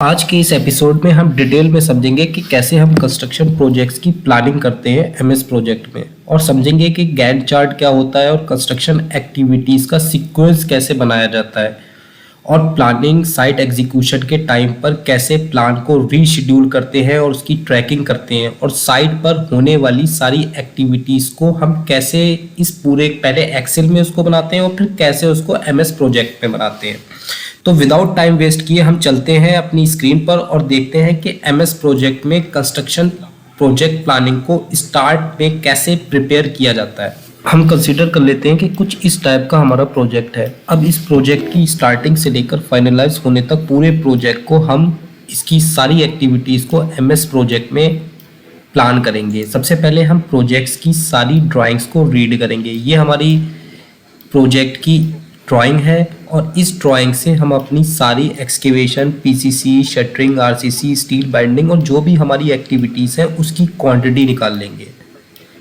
आज के इस एपिसोड में हम डिटेल में समझेंगे कि कैसे हम कंस्ट्रक्शन प्रोजेक्ट्स की प्लानिंग करते हैं एमएस प्रोजेक्ट में और समझेंगे कि गैंट चार्ट क्या होता है और कंस्ट्रक्शन एक्टिविटीज़ का सीक्वेंस कैसे बनाया जाता है और प्लानिंग साइट एग्जीक्यूशन के टाइम पर कैसे प्लान को रीशेड्यूल करते हैं और उसकी ट्रैकिंग करते हैं और साइट पर होने वाली सारी एक्टिविटीज़ को हम कैसे इस पूरे पहले एक्सेल में उसको बनाते हैं और फिर कैसे उसको एमएस प्रोजेक्ट में बनाते हैं। तो विदाउट टाइम वेस्ट किए हम चलते हैं अपनी स्क्रीन पर और देखते हैं कि एमएस प्रोजेक्ट में कंस्ट्रक्शन प्रोजेक्ट प्लानिंग को स्टार्ट में कैसे प्रिपेयर किया जाता है। हम कंसीडर कर लेते हैं कि कुछ इस टाइप का हमारा प्रोजेक्ट है। अब इस प्रोजेक्ट की स्टार्टिंग से लेकर फाइनलाइज होने तक पूरे प्रोजेक्ट को हम इसकी सारी एक्टिविटीज़ को एमएस प्रोजेक्ट में प्लान करेंगे। सबसे पहले हम प्रोजेक्ट्स की सारी ड्राइंग्स को रीड करेंगे। ये हमारी प्रोजेक्ट की ड्राइंग है और इस ड्राइंग से हम अपनी सारी excavation, PCC, shuttering, RCC, steel binding और जो भी हमारी एक्टिविटीज़ हैं उसकी क्वांटिटी निकाल लेंगे।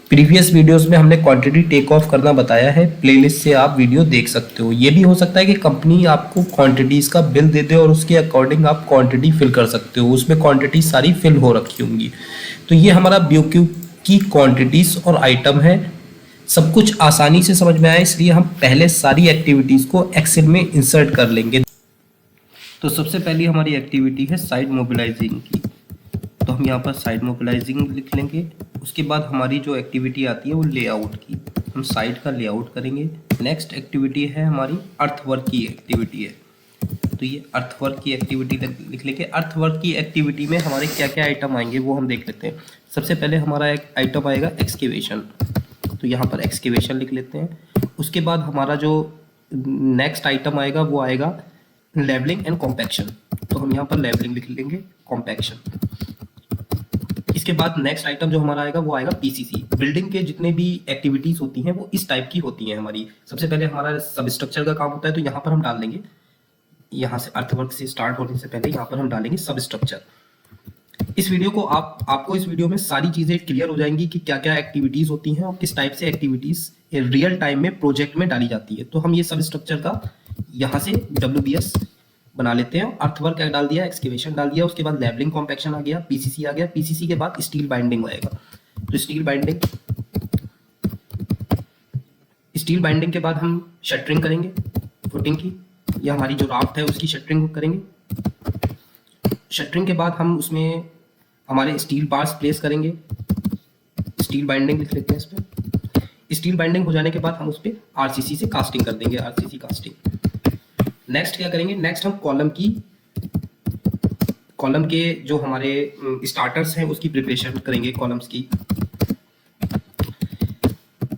प्रीवियस वीडियोस में हमने क्वांटिटी टेक ऑफ करना बताया है, प्लेलिस्ट से आप वीडियो देख सकते हो। ये भी हो सकता है कि कंपनी आपको क्वांटिटीज़ का बिल दे दे और उसके अकॉर्डिंग आप क्वांटिटी फिल कर सकते हो, उसमें क्वांटिटी सारी फिल हो रखी होंगी। तो ये हमारा BOQ की क्वांटिटीज़ और आइटम है। सब कुछ आसानी से समझ में आए इसलिए हम पहले सारी एक्टिविटीज़ को एक्सेल में इंसर्ट कर लेंगे। तो सबसे पहली हमारी एक्टिविटी है साइट मोबिलाइजिंग की, तो हम यहाँ पर साइट मोबिलाइजिंग लिख लेंगे। उसके बाद हमारी जो एक्टिविटी आती है वो लेआउट की, हम साइट का लेआउट करेंगे। नेक्स्ट एक्टिविटी है हमारी अर्थवर्क की एक्टिविटी है, तो ये अर्थवर्क की एक्टिविटी लिख लेंगे। अर्थवर्क की एक्टिविटी में हमारे क्या क्या आइटम आएंगे वो हम देख लेते हैं। सबसे पहले हमारा एक आइटम आएगा एक्सकेवेशन, तो यहाँ पर एक्सकेवेशन लिख लेते हैं। उसके बाद हमारा जो नेक्स्ट आइटम आएगा वो आएगा लेवलिंग एंड कॉम्पैक्शन, तो हम यहाँ पर लेवलिंग लिख लेंगे, कॉम्पैक्शन। इसके बाद नेक्स्ट आइटम जो हमारा आएगा वो आएगा पीसीसी। बिल्डिंग के जितने भी एक्टिविटीज होती हैं वो इस टाइप की होती हैं हमारी। सबसे पहले हमारा सब स्ट्रक्चर का काम होता है, तो यहाँ पर हम डाल देंगे, यहाँ से अर्थवर्क से स्टार्ट होने से पहले यहाँ पर हम डालेंगे सब स्ट्रक्चर। इस वीडियो को आपको इस वीडियो में सारी चीजें क्लियर हो जाएंगी कि क्या क्या एक्टिविटीज होती हैं और किस टाइप से एक्टिविटीज रियल टाइम में प्रोजेक्ट में डाली जाती है। तो हम ये सब स्ट्रक्चर का यहाँ से WBS बना लेते हैं। अर्थवर्क डाल दिया, एक्सकेवेशन डाल दिया, उसके बाद लेवलिंग कॉम्पैक्शन आ गया, पीसीसी आ गया, पीसीसी के बाद स्टील बाइंडिंग आएगा। तो स्टील बाइंडिंग के बाद हम शटरिंग करेंगे, फुटिंग की, या हमारी जो राफ्ट है उसकी शटरिंग करेंगे। शटरिंग के बाद हम उसमें हमारे स्टील बार्स प्लेस करेंगे, स्टील बाइंडिंग लिख लेते हैं इस पर। स्टील बाइंडिंग हो जाने के बाद हम उस पर आरसीसी से कास्टिंग कर देंगे, आरसीसी कास्टिंग। नेक्स्ट क्या करेंगे, नेक्स्ट हम कॉलम के जो हमारे स्टार्टर्स हैं उसकी प्रिपरेशन करेंगे।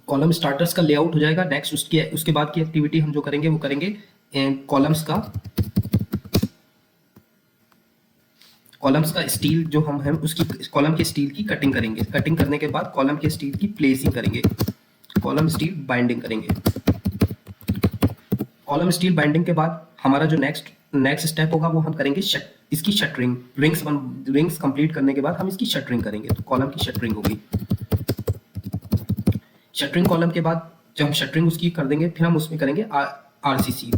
कॉलम स्टार्टर्स का लेआउट हो जाएगा। नेक्स्ट उसके बाद की एक्टिविटी हम जो करेंगे वो करेंगे कॉलम्स का स्टील जो हम हैं उसकी कॉलम के स्टील की कटिंग करेंगे। कटिंग करने के बाद कॉलम के स्टील की प्लेसिंग करेंगे, कॉलम स्टील बाइंडिंग करेंगे। कॉलम स्टील बाइंडिंग के बाद हमारा जो नेक्स्ट स्टेप होगा वो हम करेंगे इसकी शटरिंग। रिंग्स कंप्लीट करने के बाद हम इसकी शटरिंग करेंगे, तो कॉलम की शटरिंग होगी। शटरिंग कॉलम के बाद जब हम शटरिंग उसकी कर देंगे फिर हम उसमें करेंगे आरसीसी,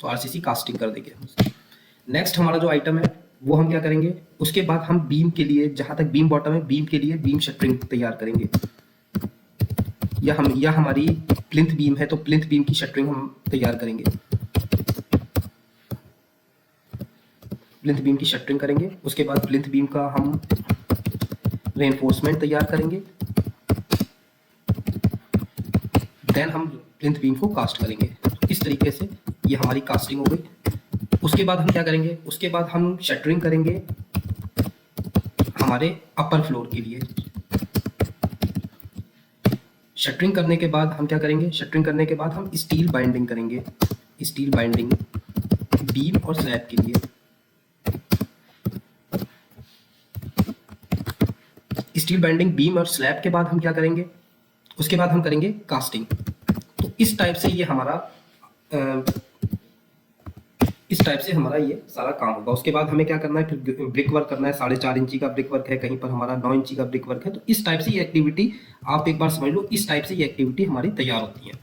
तो आरसीसी कास्टिंग कर देंगे। नेक्स्ट हमारा जो आइटम है वो हम क्या करेंगे, उसके बाद हम बीम के लिए, जहां तक बीम बॉटम है, बीम के लिए बीम शटरिंग तैयार करेंगे। या हमारी प्लिंथ बीम है तो प्लिंथ बीम की शटरिंग हम तैयार करेंगे, प्लिंथ बीम की शटरिंग करेंगे। उसके बाद प्लिंथ बीम का हम रेनफोर्समेंट तैयार करेंगे, देन हम प्लिंथ बीम को कास्ट करेंगे। इस तरीके से ये हमारी कास्टिंग हो गई। उसके बाद हम क्या करेंगे, उसके बाद हम शटरिंग करेंगे हमारे अपर फ्लोर के लिए। शटरिंग करने के बाद हम क्या करेंगे, शटरिंग करने के बाद हम स्टील बाइंडिंग करेंगे, स्टील बाइंडिंग बीम और स्लैब के लिए। स्टील बाइंडिंग बीम और स्लैब के बाद हम क्या करेंगे, उसके बाद हम करेंगे कास्टिंग। तो इस टाइप से हमारा ये सारा काम होगा। उसके बाद हमें क्या करना है, फिर ब्रिक वर्क करना है। 4.5 इंची का ब्रिक वर्क है, कहीं पर हमारा 9 इंची का ब्रिक वर्क है। तो इस टाइप से ये एक्टिविटी आप एक बार समझ लो, इस टाइप से ये एक्टिविटी हमारी तैयार होती है।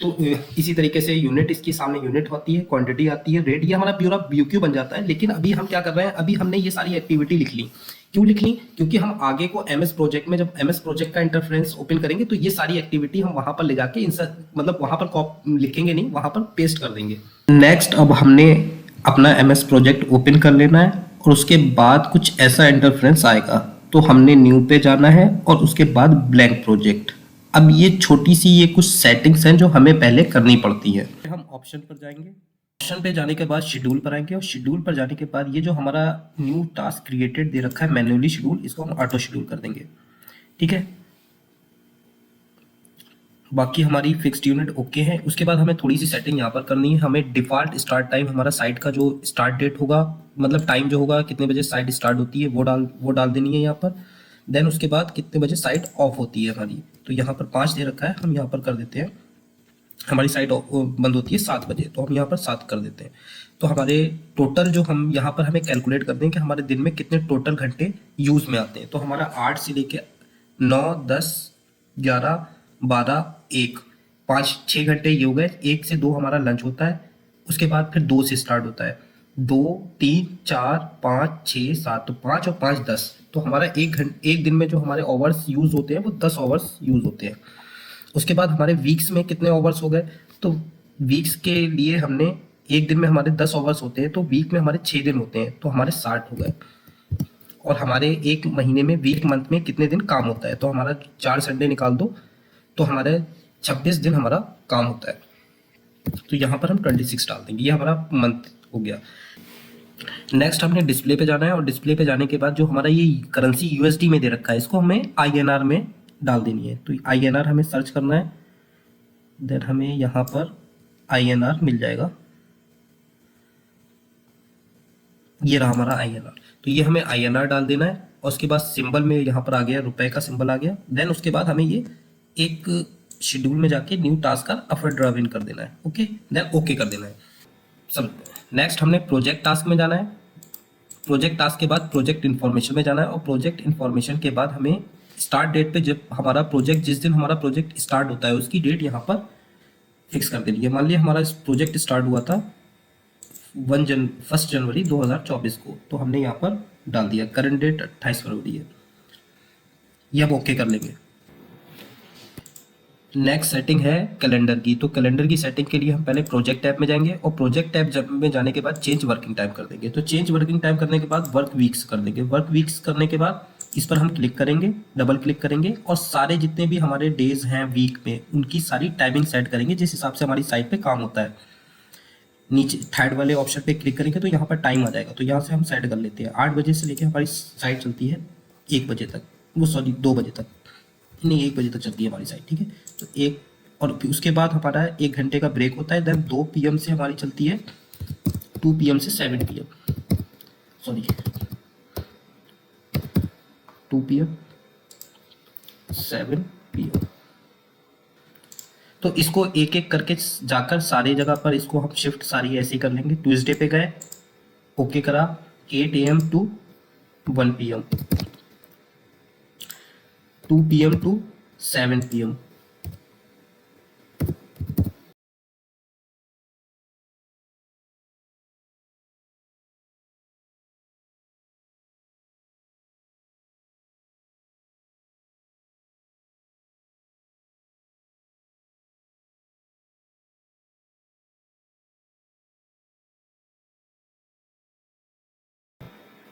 तो इसी तरीके से यूनिट, इसकी सामने यूनिट होती है, क्वांटिटी आती है, रेट, ये हमारा पूरा BOQ बन जाता है। लेकिन अभी हम क्या कर रहे हैं, अभी हमने ये सारी एक्टिविटी लिख ली। क्यों लिख ली? क्योंकि हम आगे को MS प्रोजेक्ट में, जब MS प्रोजेक्ट का इंटरफेरेंस ओपन करेंगे तो ये सारी एक्टिविटी हम वहां पर ले जाके मतलब वहां पर लिखेंगे नहीं, वहां पर पेस्ट कर देंगे। नेक्स्ट, अब हमने अपना MS प्रोजेक्ट ओपन कर लेना है और उसके बाद कुछ ऐसा इंटरफेरेंस आएगा, तो हमने न्यू पे जाना है और उसके बाद ब्लैंक प्रोजेक्ट। अब ये छोटी सी ये कुछ सेटिंग्स हैं जो हमें पहले करनी पड़ती है। हम ऑप्शन पर जाएंगे, ऑप्शन पे जाने के बाद शेड्यूल पर आएंगे और शेड्यूल पर जाने के बाद ये जो हमारा न्यू टास्क क्रिएटेड दे रखा है मैन्युअली शेड्यूल, इसको हम ऑटो शेड्यूल कर देंगे। ठीक है, बाकी हमारी फिक्स्ड यूनिट ओके है। उसके बाद हमें थोड़ी सी सेटिंग यहाँ पर करनी है। हमें डिफॉल्ट स्टार्ट टाइम, हमारा साइट का जो स्टार्ट डेट होगा, मतलब टाइम जो होगा कितने बजे साइट स्टार्ट होती है, वो डाल देनी है यहाँ पर। देन उसके बाद कितने बजे साइट ऑफ होती है हमारी, तो यहाँ पर 5 दे रखा है, हम यहाँ पर कर देते हैं हमारी साइट बंद होती है 7 बजे, तो हम यहाँ पर 7 कर देते हैं। तो हमारे टोटल जो हम यहाँ पर हमें कैलकुलेट कर दें कि हमारे दिन में कितने टोटल घंटे यूज में आते हैं। तो हमारा 8 से लेके 9, 10, 11, 12, 1, 5, 6 घंटे ये हो गए। 1 से 2 हमारा लंच होता है, उसके बाद फिर 2 से स्टार्ट होता है। 2, 3, 4, 5, 6, 7, तो 5 और 5 10, तो हमारा एक दिन में जो हमारे ओवर्स यूज होते हैं वो 10 ओवर्स यूज होते हैं। उसके बाद हमारे वीक्स में कितने ओवर्स हो गए, तो वीक्स के लिए हमने, एक दिन में हमारे 10 ओवर्स होते हैं, तो वीक में हमारे 6 दिन होते हैं, तो हमारे 60 हो गए। और हमारे एक महीने में, वीक मंथ में कितने दिन काम होता है, तो हमारा 4 संडे निकाल दो, तो हमारे 26 दिन हमारा काम होता है। तो यहाँ पर हम 26 डाल देंगे, ये हमारा मंथ हो गया। नेक्स्ट हमने डिस्प्ले पे जाना है और डिस्प्ले पे जाने के बाद जो हमारा ये करेंसी USD में दे रखा है, इसको हमें INR में डाल देनी है। तो INR हमें सर्च करना है, देन हमें यहाँ पर INR मिल जाएगा, ये रहा हमारा INR। तो ये हमें INR डाल देना है और उसके बाद सिंबल में यहाँ पर आ गया, रुपए का सिंबल आ गया। देन उसके बाद हमें ये एक शेड्यूल में जाके न्यू टास्क का अफर ड्राइव इन कर देना है। ओके, देन ओके कर देना है सब। नेक्स्ट हमने प्रोजेक्ट टास्क में जाना है, प्रोजेक्ट टास्क के बाद प्रोजेक्ट इन्फॉर्मेशन में जाना है और प्रोजेक्ट इन्फॉर्मेशन के बाद हमें स्टार्ट डेट पे, जब हमारा प्रोजेक्ट, जिस दिन हमारा प्रोजेक्ट स्टार्ट होता है उसकी डेट यहाँ पर फिक्स कर देनी है। मान लिया हमारा प्रोजेक्ट स्टार्ट हुआ था 1 जनवरी 2024 को, तो हमने यहाँ पर डाल दिया करंट डेट 28 फरवरी है। ये अब ओके कर लेंगे। नेक्स्ट सेटिंग है कैलेंडर की। तो कैलेंडर की सेटिंग के लिए हम पहले प्रोजेक्ट टैब में जाएंगे और प्रोजेक्ट टैब में जाने के बाद चेंज वर्किंग टाइम कर देंगे। तो चेंज वर्किंग टाइम करने के बाद वर्क वीक्स कर देंगे। वर्क वीक्स करने के बाद इस पर हम क्लिक करेंगे, डबल क्लिक करेंगे और सारे जितने भी हमारे डेज हैं वीक में, उनकी सारी टाइमिंग सेट करेंगे जिस हिसाब से हमारी साइट पे काम होता है। नीचे थर्ड वाले ऑप्शन पे क्लिक करेंगे तो यहाँ पर टाइम आ जाएगा, तो यहाँ से हम सेट कर लेते हैं 8 बजे से लेकर हमारी साइट चलती है 1 बजे तक, वो सॉरी 2 बजे तक, नहीं 1 बजे तक चलती है हमारी साइट। ठीक है, तो एक, और फिर उसके बाद हमारा 1 घंटे का ब्रेक होता है। देन 2 PM से हमारी चलती है 2 PM से 7 PM, सॉरी 2 PM 7 PM। तो इसको एक एक करके जाकर सारी जगह पर इसको हम शिफ्ट सारी ऐसे ही कर लेंगे। ट्यूसडे पे गए, ओके करा, 8 AM to 1 PM, 2 PM to 7 PM।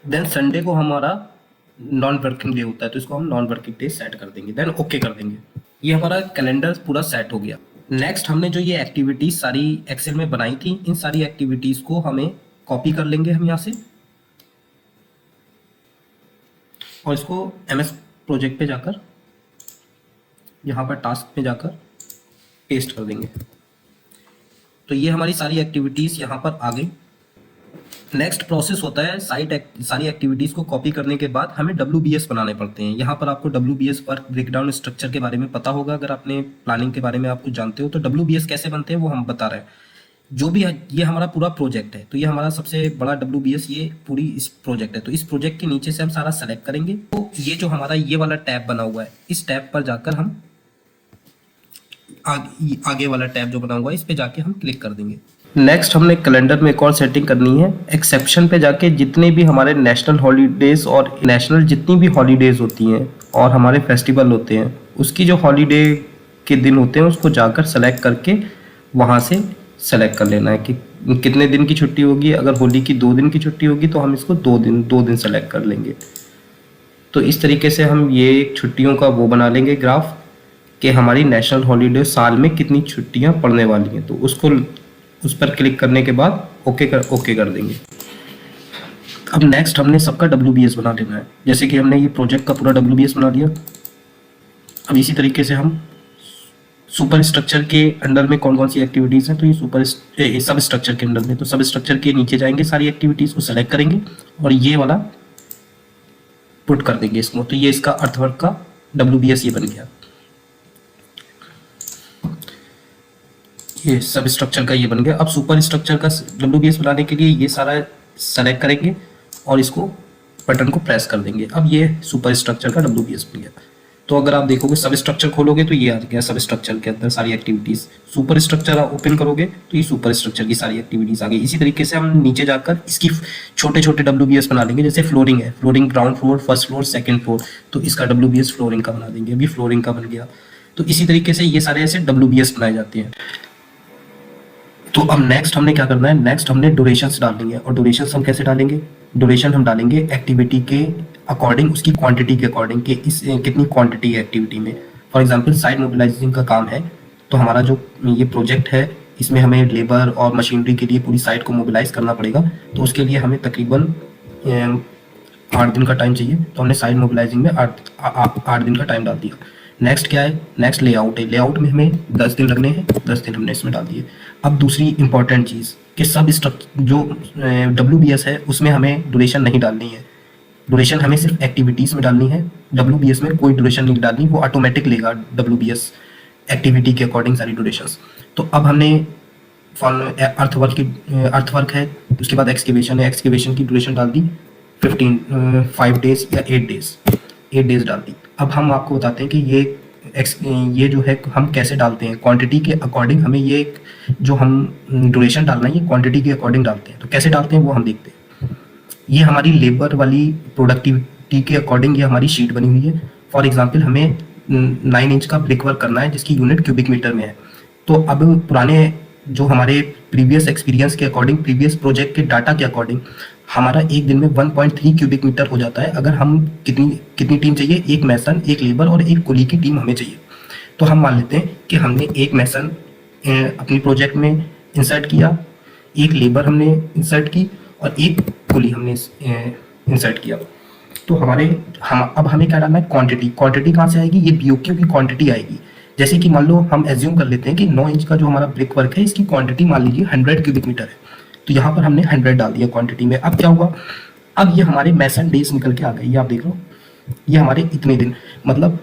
Then Sunday को हमारा नॉन वर्किंग डे होता है, तो इसको हम नॉन वर्किंग डे सेट कर देंगे, देन ओके कर देंगे। ये हमारा कैलेंडर पूरा सेट हो गया। नेक्स्ट हमने जो ये एक्टिविटीज सारी एक्सेल में बनाई थी, इन सारी एक्टिविटीज को हमें कॉपी कर लेंगे हम यहाँ से और इसको MS प्रोजेक्ट पे जाकर, यहाँ पर टास्क में जाकर पेस्ट कर देंगे। तो ये हमारी सारी एक्टिविटीज यहाँ पर आ गई। नेक्स्ट प्रोसेस होता है सारी एक्टिविटीज को कॉपी करने के बाद हमें WBS बनाने पड़ते हैं। यहाँ पर आपको WBS वर्क ब्रेकडाउन स्ट्रक्चर के बारे में पता होगा, अगर आपने प्लानिंग के बारे में आप कुछ जानते हो तो WBS कैसे बनते हैं वो हम बता रहे हैं। जो भी है, ये हमारा पूरा प्रोजेक्ट है, तो ये हमारा सबसे बड़ा WBS ये पूरी इस प्रोजेक्ट है। तो इस प्रोजेक्ट के नीचे से हम सारा सेलेक्ट करेंगे। तो ये जो हमारा ये वाला टैब बना हुआ है, इस टैब पर जाकर हम आगे वाला टैब जो बना हुआ है इस पे जाके हम क्लिक कर देंगे। नेक्स्ट हमने कैलेंडर में एक और सेटिंग करनी है। एक्सेप्शन पे जाके जितने भी हमारे नेशनल हॉलीडेज और नेशनल जितनी भी हॉलीडेज होती हैं और हमारे फेस्टिवल होते हैं उसकी जो हॉलीडे के दिन होते हैं उसको जाकर सेलेक्ट करके वहाँ से सेलेक्ट कर लेना है कि कितने दिन की छुट्टी होगी। अगर होली की 2 दिन की छुट्टी होगी तो हम इसको 2 दिन सेलेक्ट कर लेंगे। तो इस तरीके से हम ये छुट्टियों का वो बना लेंगे ग्राफ कि हमारी नेशनल हॉलीडे साल में कितनी छुट्टियां पड़ने वाली हैं। तो उसको उस पर क्लिक करने के बाद ओके कर देंगे। अब नेक्स्ट हमने सबका WBS बना लेना है। जैसे कि हमने ये प्रोजेक्ट का पूरा WBS बना लिया। अब इसी तरीके से हम सुपर स्ट्रक्चर के अंडर में कौन कौन सी एक्टिविटीज़ हैं, तो ये सब स्ट्रक्चर के अंडर में, तो सब स्ट्रक्चर के नीचे जाएंगे, सारी एक्टिविटीज़ को सेलेक्ट करेंगे और ये वाला पुट कर देंगे इसको। तो ये इसका अर्थवर्क का WBS ये बन गया। ये सब स्ट्रक्चर का ये बन गया। अब सुपर स्ट्रक्चर का WBS बनाने के लिए ये सारा सेलेक्ट करेंगे और इसको बटन को प्रेस कर देंगे। अब ये सुपर स्ट्रक्चर का WBS बन गया। तो अगर आप देखोगे सब स्ट्रक्चर खोलोगे तो ये आ गया सब स्ट्रक्चर के अंदर सारी एक्टिविटीज़। सुपर स्ट्रक्चर ओपन करोगे तो ये सुपर स्ट्रक्चर की सारी एक्टिविटीज़ आ गई। इसी तरीके से हम नीचे जाकर इसकी छोटे छोटे WBS बना लेंगे। जैसे फ्लोरिंग है, flooring ground floor, first floor, second floor, तो इसका WBS फ्लोरिंग का बना देंगे। अभी फ्लोरिंग का बन गया। तो इसी तरीके से ये सारे ऐसे WBS बनाए जाते हैं। तो अब नेक्स्ट हमने क्या करना है, नेक्स्ट हमने ड्यूरेशंस डालेंगे। और ड्यूरेशंस हम कैसे डालेंगे, ड्यूरेशन हम डालेंगे एक्टिविटी के अकॉर्डिंग, उसकी क्वांटिटी के अकॉर्डिंग कि इस कितनी क्वांटिटी है एक्टिविटी में। फॉर एग्जांपल साइट मोबिलाइजिंग का काम है तो हमारा जो ये प्रोजेक्ट है इसमें हमें लेबर और मशीनरी के लिए पूरी साइट को मोबिलाइज करना पड़ेगा। तो उसके लिए हमें तकरीबन 8 दिन का टाइम चाहिए। तो हमने साइट मोबिलाइजिंग में 8 दिन का टाइम डाल दिया। नेक्स्ट क्या है, नेक्स्ट लेआउट है। लेआउट में हमें 10 दिन लगने हैं, 10 दिन हमने इसमें डाल दिए। अब दूसरी इंपॉर्टेंट चीज़ कि सब स्ट्रक्चर जो WBS है उसमें हमें ड्यूरेशन नहीं डालनी है। ड्यूरेशन हमें सिर्फ एक्टिविटीज़ में डालनी है। WBS में कोई ड्यूरेशन नहीं डालनी, वो ऑटोमेटिक लेगा WBS एक्टिविटी के अकॉर्डिंग सारी ड्यूरेशंस। तो अब हमने अर्थवर्क है, उसके बाद एक्सकेवेशन है, एक्सकेवेशन की ड्यूरेशन डाल दी 5 डेज या 8 डेज डाल दी। अब हम आपको बताते हैं कि ये जो है हम कैसे डालते हैं। क्वांटिटी के अकॉर्डिंग हमें ये जो हम ड्यूरेशन डालना है ये क्वांटिटी के अकॉर्डिंग डालते हैं। तो कैसे डालते हैं वो हम देखते हैं। ये हमारी लेबर वाली प्रोडक्टिविटी के अकॉर्डिंग ये हमारी शीट बनी हुई है। फॉर एग्जांपल हमें 9 इंच का ब्रिक वर्क करना है जिसकी यूनिट क्यूबिक मीटर में है। तो अब पुराने जो हमारे प्रीवियस एक्सपीरियंस के अकॉर्डिंग, प्रीवियस प्रोजेक्ट के डाटा के अकॉर्डिंग हमारा एक दिन में 1.3 क्यूबिक मीटर हो जाता है। अगर हम कितनी टीम चाहिए, एक मैसन, एक लेबर और एक कुली की टीम हमें चाहिए। तो हम मान लेते हैं कि हमने एक मैसन अपनी प्रोजेक्ट में इंसर्ट किया, एक लेबर हमने इंसर्ट की और एक कुली हमने इंसर्ट किया। तो अब हमें क्या डालना है, क्वांटिटी कहाँ से आएगी, ये BOQ की क्वांटिटी आएगी। जैसे कि मान लो हम एज्यूम कर लेते हैं कि 9 इंच का जो हमारा ब्रिक वर्क है इसकी क्वांटिटी मान लीजिए 100 क्यूबिक मीटर है। तो यहाँ पर हमने 100 डाल दिया क्वांटिटी में। अब क्या हुआ, अब ये हमारे मैसन डेज निकल के आ गए। ये आप देख लो, ये हमारे इतने दिन, मतलब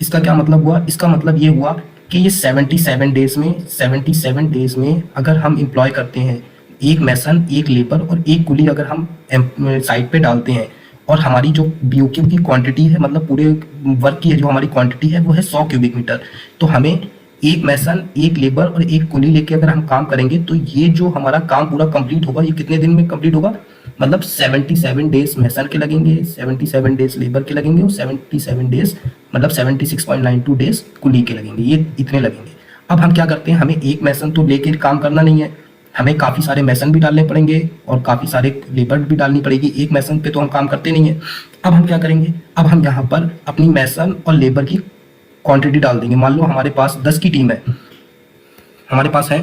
इसका क्या मतलब हुआ, इसका मतलब ये हुआ कि ये 77 डेज में अगर हम एम्प्लॉय करते हैं एक मैसन, एक लेबर और एक कुली अगर हम साइट पे डालते हैं और हमारी जो BOQ की क्वांटिटी है, मतलब पूरे वर्क की जो हमारी क्वांटिटी है वो है 100 क्यूबिक मीटर। तो हमें एक मैसन, एक लेबर और एक कुली लेके अगर हम काम करेंगे तो ये जो हमारा काम पूरा कंप्लीट होगा ये कितने दिन में कंप्लीट होगा, मतलब 77 डेज मैसन के लगेंगे, 77 डेज लेबर के लगेंगे और 77 डेज मतलब 76.92 डेज कुली के लगेंगे। ये इतने लगेंगे। अब हम क्या करते हैं, हमें एक मैसन तो लेके काम करना नहीं है, हमें काफ़ी सारे मैसन भी डालने पड़ेंगे और काफ़ी सारे लेबर भी डालनी पड़ेगी। एक मैसन पे तो हम काम करते नहीं है। अब हम क्या करेंगे, अब हम यहाँ पर अपनी मैसन और लेबर की क्वांटिटी डाल देंगे। मान लो हमारे पास 10 की टीम है, हमारे पास है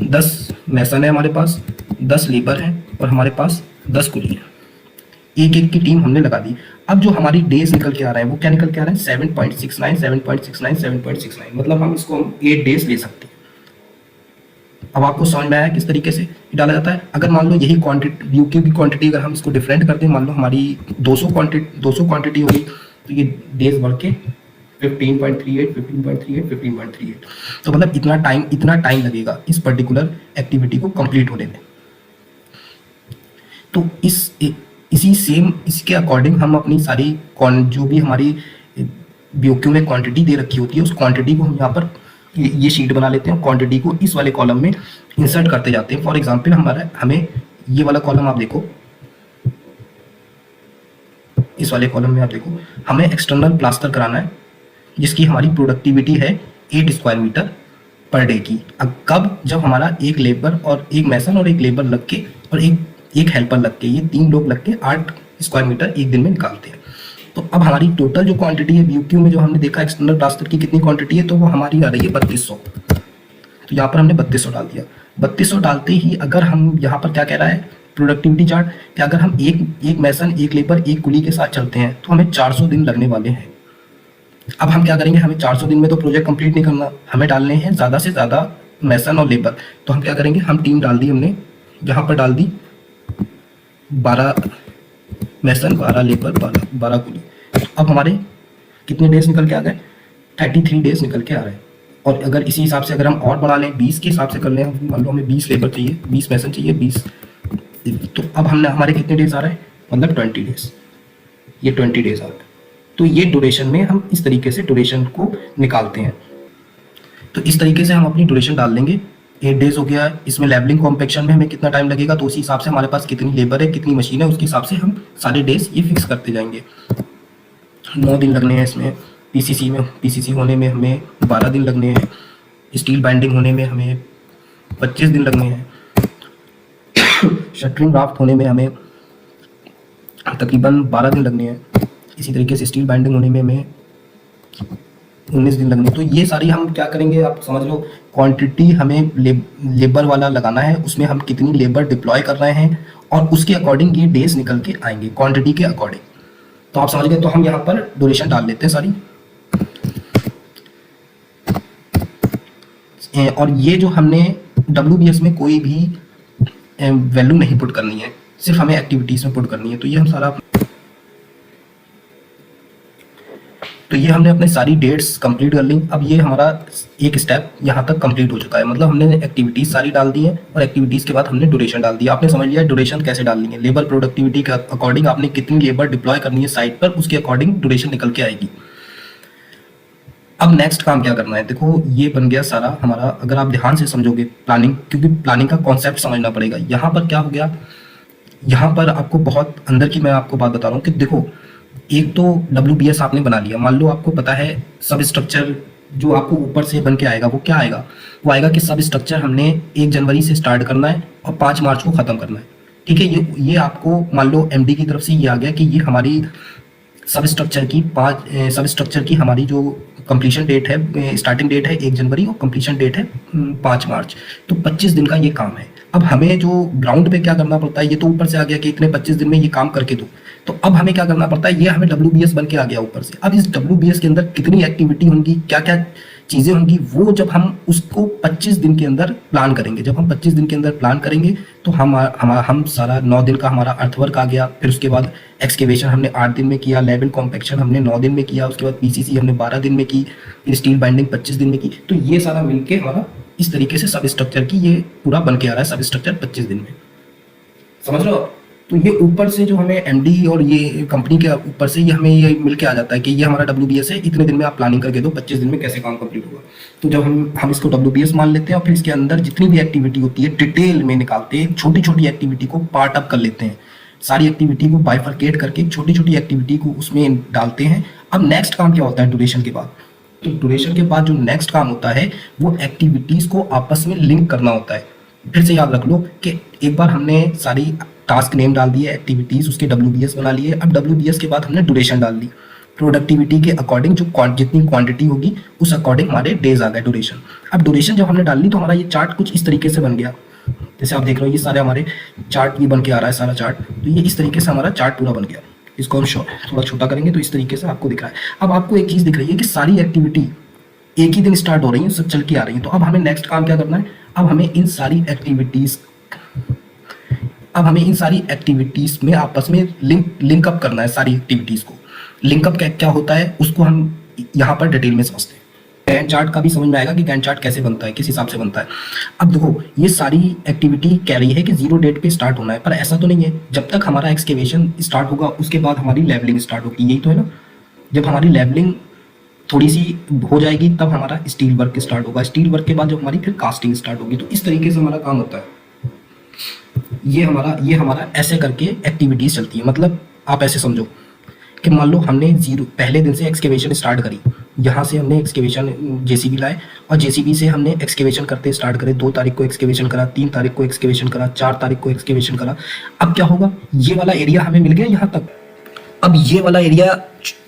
10 मैसन है, हमारे पास 10 लेबर है और हमारे पास 10 कुली है। एक की टीम हमने लगा दी। अब जो हमारी डेज निकल के आ रहा है वो क्या निकल के आ रहा है, 7.69, मतलब हम इसको 8 डेज ले सकते हैं। अब आपको समझ में आया किस तरीके से डाला जाता है। अगर मान लो यही क्वांटिटी BOQ की क्वांटिटी अगर हम इसको डिफरेंट कर दें, मान लो हमारी 200 क्वांटिटी होगी तो ये डेज बढ़ के 15.38, तो मतलब इतना टाइम लगेगा इस पर्टिकुलर एक्टिविटी को कंप्लीट होने में। तो इसके अकॉर्डिंग हम अपनी सारी जो भी हमारी बीओक्यू में क्वांटिटी दे रखी होती है, उस क्वांटिटी को हम यहाँ पर ये शीट बना लेते हैं, क्वांटिटी को इस वाले कॉलम में इंसर्ट करते जाते हैं। फॉर एग्जांपल हमें ये वाला कॉलम आप देखो, इस वाले कॉलम में आप देखो हमें एक्सटर्नल प्लास्टर कराना है जिसकी हमारी प्रोडक्टिविटी है 8 स्क्वायर मीटर पर डे की। अब कब? जब हमारा एक लेबर और एक मैसन और एक लेबर लग के और एक हेल्पर लग के, ये 3 लोग लग के 8 स्क्वायर मीटर एक दिन में निकालते हैं। तो अब हमारी टोटल जो क्वांटिटी है बीओक्यू में जो हमने देखा एक्सटर्नल प्लास्टर की कितनी क्वांटिटी है, तो वो हमारी आ रही है 3200। तो यहाँ पर हमने 3200 डाल दिया। 3200 डालते ही अगर हम यहाँ पर क्या कह रहा है प्रोडक्टिविटी चार्ट, कि अगर हम एक मैसन, एक लेबर, एक कुली के साथ चलते हैं तो हमें 400 दिन लगने वाले हैं। अब हम क्या करेंगे, हमें 400 दिन में तो प्रोजेक्ट कंप्लीट नहीं करना, हमें डालने हैं ज़्यादा से ज़्यादा मैसन और लेबर। तो हम क्या करेंगे, हम टीम डाल दी हमने, यहाँ पर डाल दी 12 मैसन, 12 लेबर, 12 कुली। अब हमारे कितने डेज निकल के आ गए? 33 डेज निकल के आ रहे हैं। और अगर इसी हिसाब से अगर हम और बढ़ा लें, 20 के हिसाब से कर लें, मान लो हमें 20 लेबर चाहिए, 20 मैसन चाहिए, 20, तो अब हमने हमारे कितने डेज आ रहे हैं, मतलब 20 डेज, ये 20 डेज आ रहे हैं। तो ये ड्यूरेशन में हम इस तरीके से ड्यूरेशन को निकालते हैं। तो इस तरीके से हम अपनी ड्यूरेशन डाल देंगे। 8 डेज हो गया, इसमें लेवलिंग कॉम्पेक्शन में हमें कितना टाइम लगेगा, तो उसी हिसाब से हमारे पास कितनी लेबर है, कितनी मशीन है, उसके हिसाब से हम सारे डेज ये फिक्स करते जाएंगे। 9 दिन लगने हैं इसमें, पीसीसी होने में हमें 12 दिन लगने हैं, स्टील बाइंडिंग होने में हमें 25 दिन लगने हैं, शटरिंग ड्राफ्ट होने में हमें तकरीबन 12 दिन लगने हैं, इसी तरीके से स्टील बाइंडिंग होने में हमें 19 दिन लगने। तो ये सारी हम क्या करेंगे, आप समझ लो, क्वांटिटी हमें लेबर वाला लगाना है, उसमें हम कितनी लेबर डिप्लॉय कर रहे हैं और उसके अकॉर्डिंग ये डेज निकल के आएंगे क्वांटिटी के अकॉर्डिंग। तो आप समझ गए। तो हम यहाँ पर ड्यूरेशन डाल लेते हैं सारी। और ये जो हमने WBS में कोई भी वैल्यू नहीं पुट करनी है, सिर्फ हमें एक्टिविटीज में पुट करनी है। तो ये हम सारा, तो ये हमने अपने सारी डेट्स कंप्लीट कर ली। अब ये हमारा एक स्टेप यहाँ तक कंप्लीट हो चुका है, मतलब हमने एक्टिविटीज सारी डाल दी है और एक्टिविटीज के बाद हमने ड्यूरेशन डाल दिया। आपने समझ लिया ड्यूरेशन कैसे डालनी है, लेबर प्रोडक्टिविटी के अकॉर्डिंग आपने कितनी लेबर डिप्लॉय करनी है साइट पर, उसके अकॉर्डिंग ड्यूरेशन निकल के आएगी। अब नेक्स्ट काम क्या करना है, देखो ये बन गया सारा हमारा। अगर आप ध्यान से समझोगे प्लानिंग, क्योंकि प्लानिंग का कॉन्सेप्ट समझना पड़ेगा। यहाँ पर क्या हो गया, यहाँ पर आपको बहुत अंदर की मैं आपको बात बता रहा हूँ कि देखो, एक तो WBS आपने बना लिया, मान लो आपको पता है सब स्ट्रक्चर जो आपको ऊपर से बन के आएगा वो क्या आएगा, वो आएगा कि सब स्ट्रक्चर हमने 1 जनवरी से स्टार्ट करना है और 5 मार्च को ख़त्म करना है। ठीक है, ये आपको मान लो MD की तरफ से ये आ गया कि ये हमारी सब स्ट्रक्चर की हमारी जो कंप्लीशन डेट है, स्टार्टिंग डेट है 1 जनवरी और कंप्लीशन डेट है 5 मार्च। तो 25 दिन का ये काम है। अब हमें जो ग्राउंड पे क्या करना पड़ता है, ये तो ऊपर से आ गया कि इतने 25 दिन में ये काम करके दो। तो अब हमें क्या करना पड़ता है, ये हमें WBS बन के आ गया ऊपर से। अब इस WBS के अंदर कितनी एक्टिविटी होंगी, क्या क्या चीज़ें होंगी, वो जब हम उसको 25 दिन के अंदर प्लान करेंगे, जब हम 25 दिन के अंदर प्लान करेंगे तो हम सारा 9 दिन का हमारा अर्थवर्क आ गया। फिर उसके बाद एक्सकेवेशन हमने 8 दिन में किया, लेवल कॉम्पेक्शन हमने 9 दिन में किया, उसके बाद PCC हमने 12 दिन में की, फिर स्टील बाइंडिंग 25 दिन में की। तो ये सारा मिलके हमारा इस तरीके से सब स्ट्रक्चर की ये पूरा बन के आ रहा है, सब स्ट्रक्चर 25 दिन में। समझ लो। तो ये ऊपर से जो हमें MD और ये कंपनी के ऊपर से ये हमें ये मिल के आ जाता है कि ये हमारा WBS है, इतने दिन में आप प्लानिंग करके दो, 25 दिन में कैसे काम कंप्लीट होगा। तो जब हम इसको WBS मान लेते हैं और फिर इसके अंदर जितनी भी एक्टिविटी होती है डिटेल में निकालते हैं, छोटी छोटी एक्टिविटी को पार्ट अप कर लेते हैं, सारी एक्टिविटी को बाइफरकेट करके छोटी छोटी एक्टिविटी को उसमें डालते हैं। अब नेक्स्ट काम क्या होता है ड्यूरेशन के बाद, तो ड्यूरेशन के बाद जो नेक्स्ट काम होता है वो एक्टिविटीज़ को आपस में लिंक करना होता है। फिर से याद रख लो कि एक बार हमने सारी टास्क नेम डाल दिए, एक्टिविटीज़, उसके WBS बना लिए। अब WBS के बाद हमने ड्यूरेशन डाल दी, प्रोडक्टिविटी के अकॉर्डिंग जो जितनी क्वांटिटी होगी उस अकॉर्डिंग हमारे डेज आ गए ड्यूरेशन। अब ड्यूरेशन जब हमने डाल ली तो हमारा ये चार्ट कुछ इस तरीके से बन गया। जैसे आप देख रहे हो ये सारे हमारे चार्ट ये बन के आ रहा है सारा चार्ट। तो ये इस तरीके से हमारा चार्ट पूरा बन गया। इसको हम थोड़ा छोटा करेंगे तो इस तरीके से आपको दिख रहा है। अब आपको एक चीज़ दिख रही है कि सारी एक्टिविटी एक ही दिन स्टार्ट हो रही है, सब चल के आ रही है। तो अब हमें नेक्स्ट काम क्या करना है, अब हमें इन सारी एक्टिविटीज़ में आपस में लिंक अप करना है। सारी एक्टिविटीज़ को लिंकअप क्या होता है उसको हम यहाँ पर डिटेल में समझते हैं। गैंट चार्ट का भी समझ में आएगा कि गैंट चार्ट कैसे बनता है, किस हिसाब से बनता है। अब देखो ये सारी एक्टिविटी कह रही है कि 0 डेट पे स्टार्ट होना है, पर ऐसा तो नहीं है। जब तक हमारा एक्सकेवेशन स्टार्ट होगा उसके बाद हमारी लेवलिंग स्टार्ट होगी, यही तो है ना। जब हमारी लेवलिंग थोड़ी सी हो जाएगी तब हमारा स्टील वर्क स्टार्ट होगा, स्टील वर्क के बाद जब हमारी फिर कास्टिंग स्टार्ट होगी। तो इस तरीके से हमारा काम होता है। ये हमारा ऐसे करके एक्टिविटीज चलती है। मतलब आप ऐसे समझो कि मान लो हमने पहले दिन से एक्सकेवेशन स्टार्ट करी, यहाँ से हमने एक्सकेवेशन जेसीबी लाए और जेसीबी से हमने एक्सकेवेशन करते स्टार्ट करे। 2 तारीख को एक्सकेवेशन करा, 3 तारीख को एक्सकेवेशन करा, 4 तारीख को एक्सकेवेशन करा। अब क्या होगा, ये वाला एरिया हमें मिल गया यहाँ तक। अब ये वाला एरिया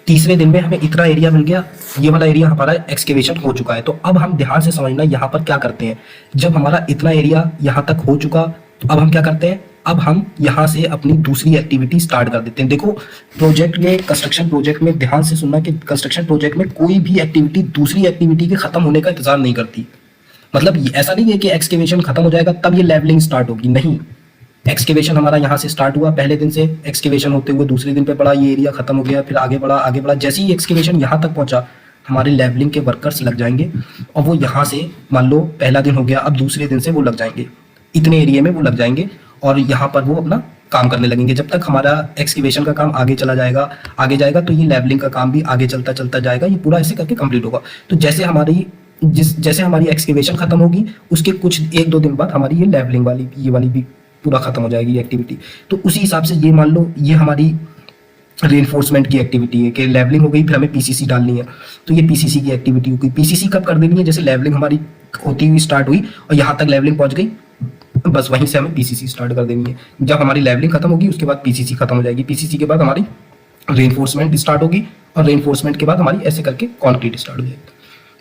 तीसरे दिन में हमें इतना एरिया मिल गया, ये वाला एरिया हमारा एक्सकेवेशन हो चुका है। तो अब हम ध्यान से समझना यहाँ पर क्या करते हैं। जब हमारा इतना एरिया यहाँ तक हो चुका तो अब हम क्या करते हैं, अब हम यहाँ से अपनी दूसरी एक्टिविटी स्टार्ट कर देते हैं। देखो प्रोजेक्ट में, कंस्ट्रक्शन प्रोजेक्ट में ध्यान से सुनना कि कंस्ट्रक्शन प्रोजेक्ट में कोई भी एक्टिविटी दूसरी एक्टिविटी के खत्म होने का इंतजार नहीं करती। मतलब ऐसा नहीं है कि एक्सकेवेशन खत्म हो जाएगा तब ये लेवलिंग स्टार्ट होगी, नहीं। एक्सकेवेशन हमारा यहाँ से स्टार्ट हुआ, पहले दिन से एक्सकेवेशन होते हुए दूसरे दिन पे पड़ा, ये एरिया खत्म हो गया, फिर आगे बढ़ा। जैसे ही एक्सकेवेशन यहाँ तक पहुंचा, हमारे लेवलिंग के वर्कर्स लग जाएंगे और वो यहाँ से, मान लो पहला दिन हो गया, अब दूसरे दिन से वो लग जाएंगे, इतने एरिया में वो लग जाएंगे और यहाँ पर वो अपना काम करने लगेंगे। जब तक हमारा एक्सकेवेशन का काम आगे जाएगा तो ये लेवलिंग का काम भी आगे चलता जाएगा। ये पूरा ऐसे करके कंप्लीट होगा। तो जैसे हमारी एक्सकेवेशन खत्म होगी, उसके कुछ 1-2 दिन बाद हमारी ये लेवलिंग वाली, ये वाली भी पूरा खत्म हो जाएगी एक्टिविटी। तो उसी हिसाब से ये मान लो ये हमारी रेनफोर्समेंट की एक्टिविटी है कि लेवलिंग हो गई, फिर हमें पीसीसी डालनी है। तो ये पीसीसी की एक्टिविटी हो गई। पीसीसी कब कर देनी है, जैसे लेवलिंग हमारी होती हुई स्टार्ट हुई और यहाँ तक लेवलिंग पहुंच गई, बस वहीं से हमें पीसीसी स्टार्ट कर देनी है। जब हमारी लेवलिंग खत्म होगी उसके बाद पीसीसी खत्म हो जाएगी। पीसीसी के बाद हमारी रेनफोर्समेंट स्टार्ट होगी और रेनफोर्समेंट के बाद हमारी ऐसे करके कंक्रीट स्टार्ट हो जाएगी,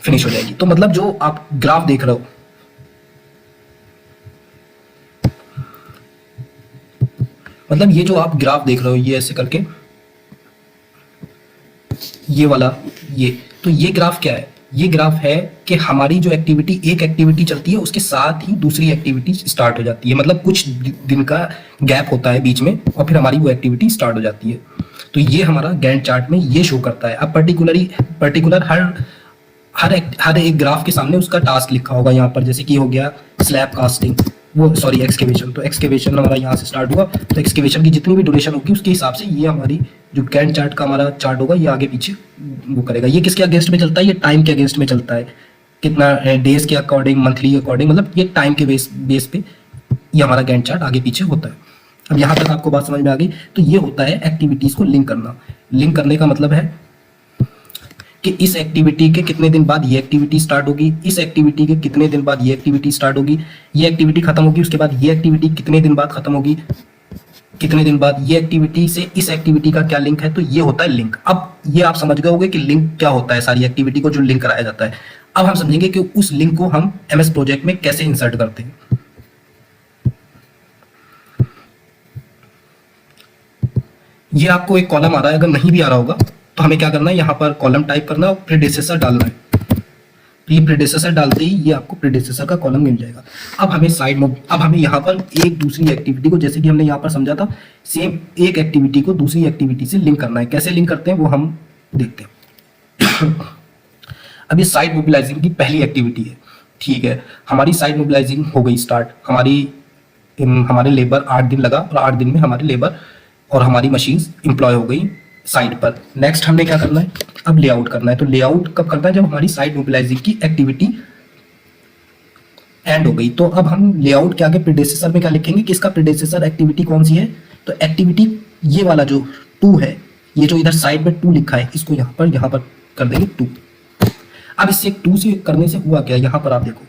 फिनिश हो जाएगी। तो मतलब जो आप ग्राफ देख रहे हो, मतलब ये जो आप ग्राफ देख रहे हो, ये ऐसे करके ये वाला, तो ये ग्राफ क्या है, ये ग्राफ है कि हमारी जो एक्टिविटी, एक एक्टिविटी चलती है उसके साथ ही दूसरी एक्टिविटी स्टार्ट हो जाती है। मतलब कुछ दिन का गैप होता है बीच में और फिर हमारी वो एक्टिविटी स्टार्ट हो जाती है। तो ये हमारा गैंट चार्ट में ये शो करता है। अब पर्टिकुलर हर एक ग्राफ के सामने उसका टास्क लिखा होगा यहाँ पर। जैसे कि हो गया स्लैब कास्टिंग, वो सॉरी एक्सकेवेशन, तो एक्सकेवेशन हमारा यहाँ से स्टार्ट हुआ, तो एक्सकेवेशन की जितनी भी ड्यूरेशन होगी उसके हिसाब से ये हमारी जो गैंट चार्ट का हमारा चार्ट होगा, ये आगे पीछे वो करेगा। ये किसके अगेंस्ट में चलता है, ये टाइम के अगेंस्ट में चलता है, कितना डेज के अकॉर्डिंग, मंथली के अकॉर्डिंग, मतलब ये टाइम के बेस पे ये हमारा गैंट चार्ट आगे पीछे होता है। अब यहाँ तक आपको बात समझ में आ गई। तो ये होता है एक्टिविटीज को लिंक करना। लिंक करने का मतलब है कि इस एक्टिविटी के कितने दिन बाद ये एक्टिविटी स्टार्ट होगी, इस एक्टिविटी के कितने दिन बाद ये एक्टिविटी स्टार्ट होगी, ये एक्टिविटी खत्म होगी, उसके बाद ये एक्टिविटी कितने दिन बाद खत्म होगी, कितने दिन बाद ये एक्टिविटी से इस एक्टिविटी का क्या लिंक है। तो ये होता है लिंक। अब ये आप समझ गए होंगे कि लिंक क्या होता है, सारी एक्टिविटी को जो लिंक कराया जाता है। अब हम समझेंगे कि उस लिंक को हम एमएस प्रोजेक्ट में कैसे इंसर्ट करते हैं। ये आपको एक कॉलम आ रहा है, अगर नहीं भी आ रहा होगा तो हमें क्या करना है, यहाँ पर कॉलम टाइप करना है और प्रीडिसेसर डालना है। तो ये प्रीडिसेसर डालते ही ये आपको प्रीडिसेसर का कॉलम मिल जाएगा। अब हमें यहाँ पर एक दूसरी एक्टिविटी को, जैसे कि हमने यहाँ पर समझा था, सेम एक एक्टिविटी को दूसरी एक्टिविटी से लिंक करना है। कैसे लिंक करते हैं वो हम देखते हैं। अब ये साइट मोबिलाइजिंग की पहली एक्टिविटी है, ठीक है। हमारी साइट मोबिलाइजिंग हो गई स्टार्ट। हमारे लेबर 8 दिन लगा और 8 दिन में हमारे लेबर और हमारी मशीन्स एम्प्लॉय हो गई साइट पर। नेक्स्ट हमने क्या करना है, अब लेआउट करना है। तो लेआउट कब करना है, जब हमारी साइट मोबिलाइजिंग की एक्टिविटी एंड हो गई। तो अब हम लेआउट के आगे प्रीडिसेसर में क्या लिखेंगे कि इसका प्रीडिसेसर एक्टिविटी कौन सी है। तो एक्टिविटी ये वाला जो 2 है, ये जो इधर साइड में 2 लिखा है, इसको यहाँ पर कर देंगे 2। अब इससे 2 से करने से हुआ क्या, यहाँ पर आप देखो,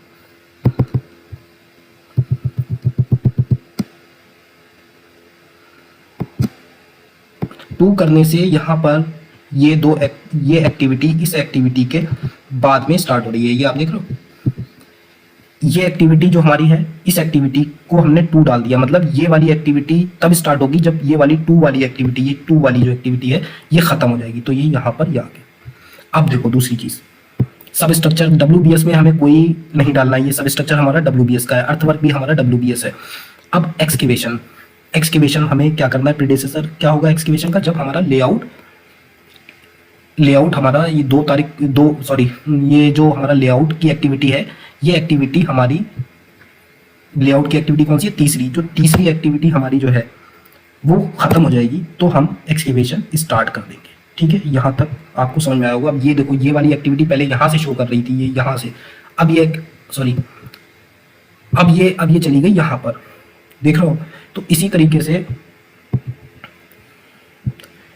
टू करने से यहाँ पर ये एक्टिविटी इस एक्टिविटी के बाद में स्टार्ट हो रही है। ये आप देख रहे हो, ये एक्टिविटी जो हमारी है, इस एक्टिविटी को हमने 2 डाल दिया। मतलब ये वाली एक्टिविटी तब स्टार्ट होगी जब ये वाली 2 वाली एक्टिविटी, ये 2 वाली जो एक्टिविटी है ये खत्म हो जाएगी। तो ये यहाँ पर ये आ गया। अब देखो दूसरी चीज, सब स्ट्रक्चर WBS में हमें कोई नहीं डालना है, ये सब स्ट्रक्चर हमारा WBS का है, अर्थवर्क भी हमारा WBS है। अब एक्सकेवेशन हमें क्या करना है, प्रीडिसेसर क्या होगा एक्सकेवेशन का, जब हमारा लेआउट हमारा ये ये जो हमारा लेआउट की एक्टिविटी है, ये एक्टिविटी हमारी लेआउट की एक्टिविटी कौन सी है, तीसरी एक्टिविटी हमारी जो है वो खत्म हो जाएगी, तो हम एक्सकेवेशन स्टार्ट कर देंगे। ठीक है, यहाँ तक आपको समझ में आया होगा। अब ये देखो, ये वाली एक्टिविटी पहले यहाँ से शो कर रही थी, ये यहाँ से, अब ये सॉरी अब ये चली गई यहाँ पर, देख रहे हो। तो इसी तरीके से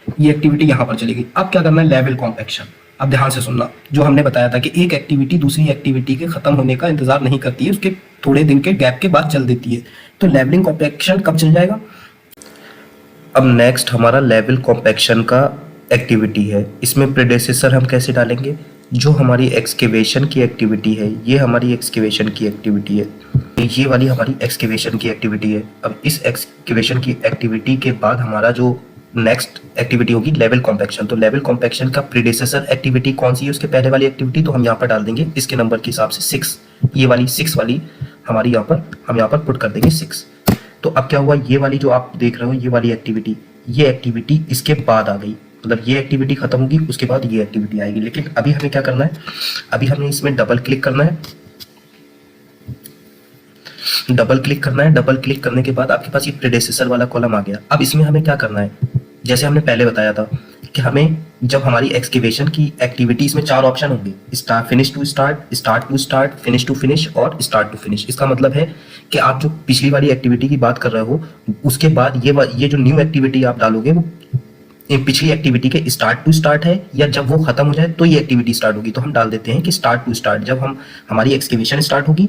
ये एक्टिविटी यहाँ पर चली गई। अब क्या करना है, लेवल कॉम्पैक्शन। अब ध्यान से सुनना, जो हमने बताया था कि एक एक्टिविटी दूसरी एक्टिविटी के खत्म होने का इंतजार नहीं करती है, उसके थोड़े दिन के गैप के बाद चल देती है। तो लेवलिंग कॉम्पैक्शन कब चल जाएगा? अब नेक्स्ट हमारा लेवल कॉम्पैक्शन का एक्टिविटी है। इसमें प्रेडेसेसर हम कैसे डालेंगे? जो हमारी एक्सकेवेशन की एक्टिविटी है, ये हमारी एक्सकेवेशन की एक्टिविटी है, ये वाली हमारी एक्सकेवेशन की एक्टिविटी है। अब इस एक्सकेवेशन की एक्टिविटी के बाद हमारा जो नेक्स्ट एक्टिविटी होगी लेवल कॉम्पैक्शन। तो लेवल कॉम्पैक्शन का प्रीडेसेसर एक्टिविटी कौन सी है? उसके पहले वाली एक्टिविटी, तो हम यहाँ पर डाल देंगे इसके नंबर के हिसाब से 6। ये वाली 6 वाली हमारी यहाँ पर हम यहाँ पर पुट कर देंगे 6। तो अब क्या हुआ, ये वाली जो आप देख रहे हो ये वाली एक्टिविटी, ये एक्टिविटी इसके बाद आ गई, मतलब ये एक्टिविटी खत्म होगी उसके बाद ये एक्टिविटी आएगी। लेकिन अभी हमें क्या करना है, अभी हमें इसमें डबल क्लिक करना है। डबल क्लिक करना है, डबल क्लिक करने के बाद आपके पास ये प्रेडेसेसर वाला कॉलम आ गया। अब इसमें हमें क्या करना है, जैसे हमने पहले बताया था कि हमें जब हमारी एक्सकेवेशन की एक्टिविटीज में 4 ऑप्शन होंगे, start, finish to start, start to start, finish to finish और स्टार्ट टू फिनिश। इसका मतलब है कि आप जो पिछली वाली एक्टिविटी की बात कर रहे हो, उसके बाद ये जो न्यू एक्टिविटी आप डालोगे वो पिछली एक्टिविटी के स्टार्ट टू स्टार्ट है, या जब वो खत्म हो जाए तो ये एक्टिविटी स्टार्ट होगी। तो हम डाल देते हैं कि स्टार्ट टू स्टार्ट। जब हमारी एक्सकेवेशन स्टार्ट होगी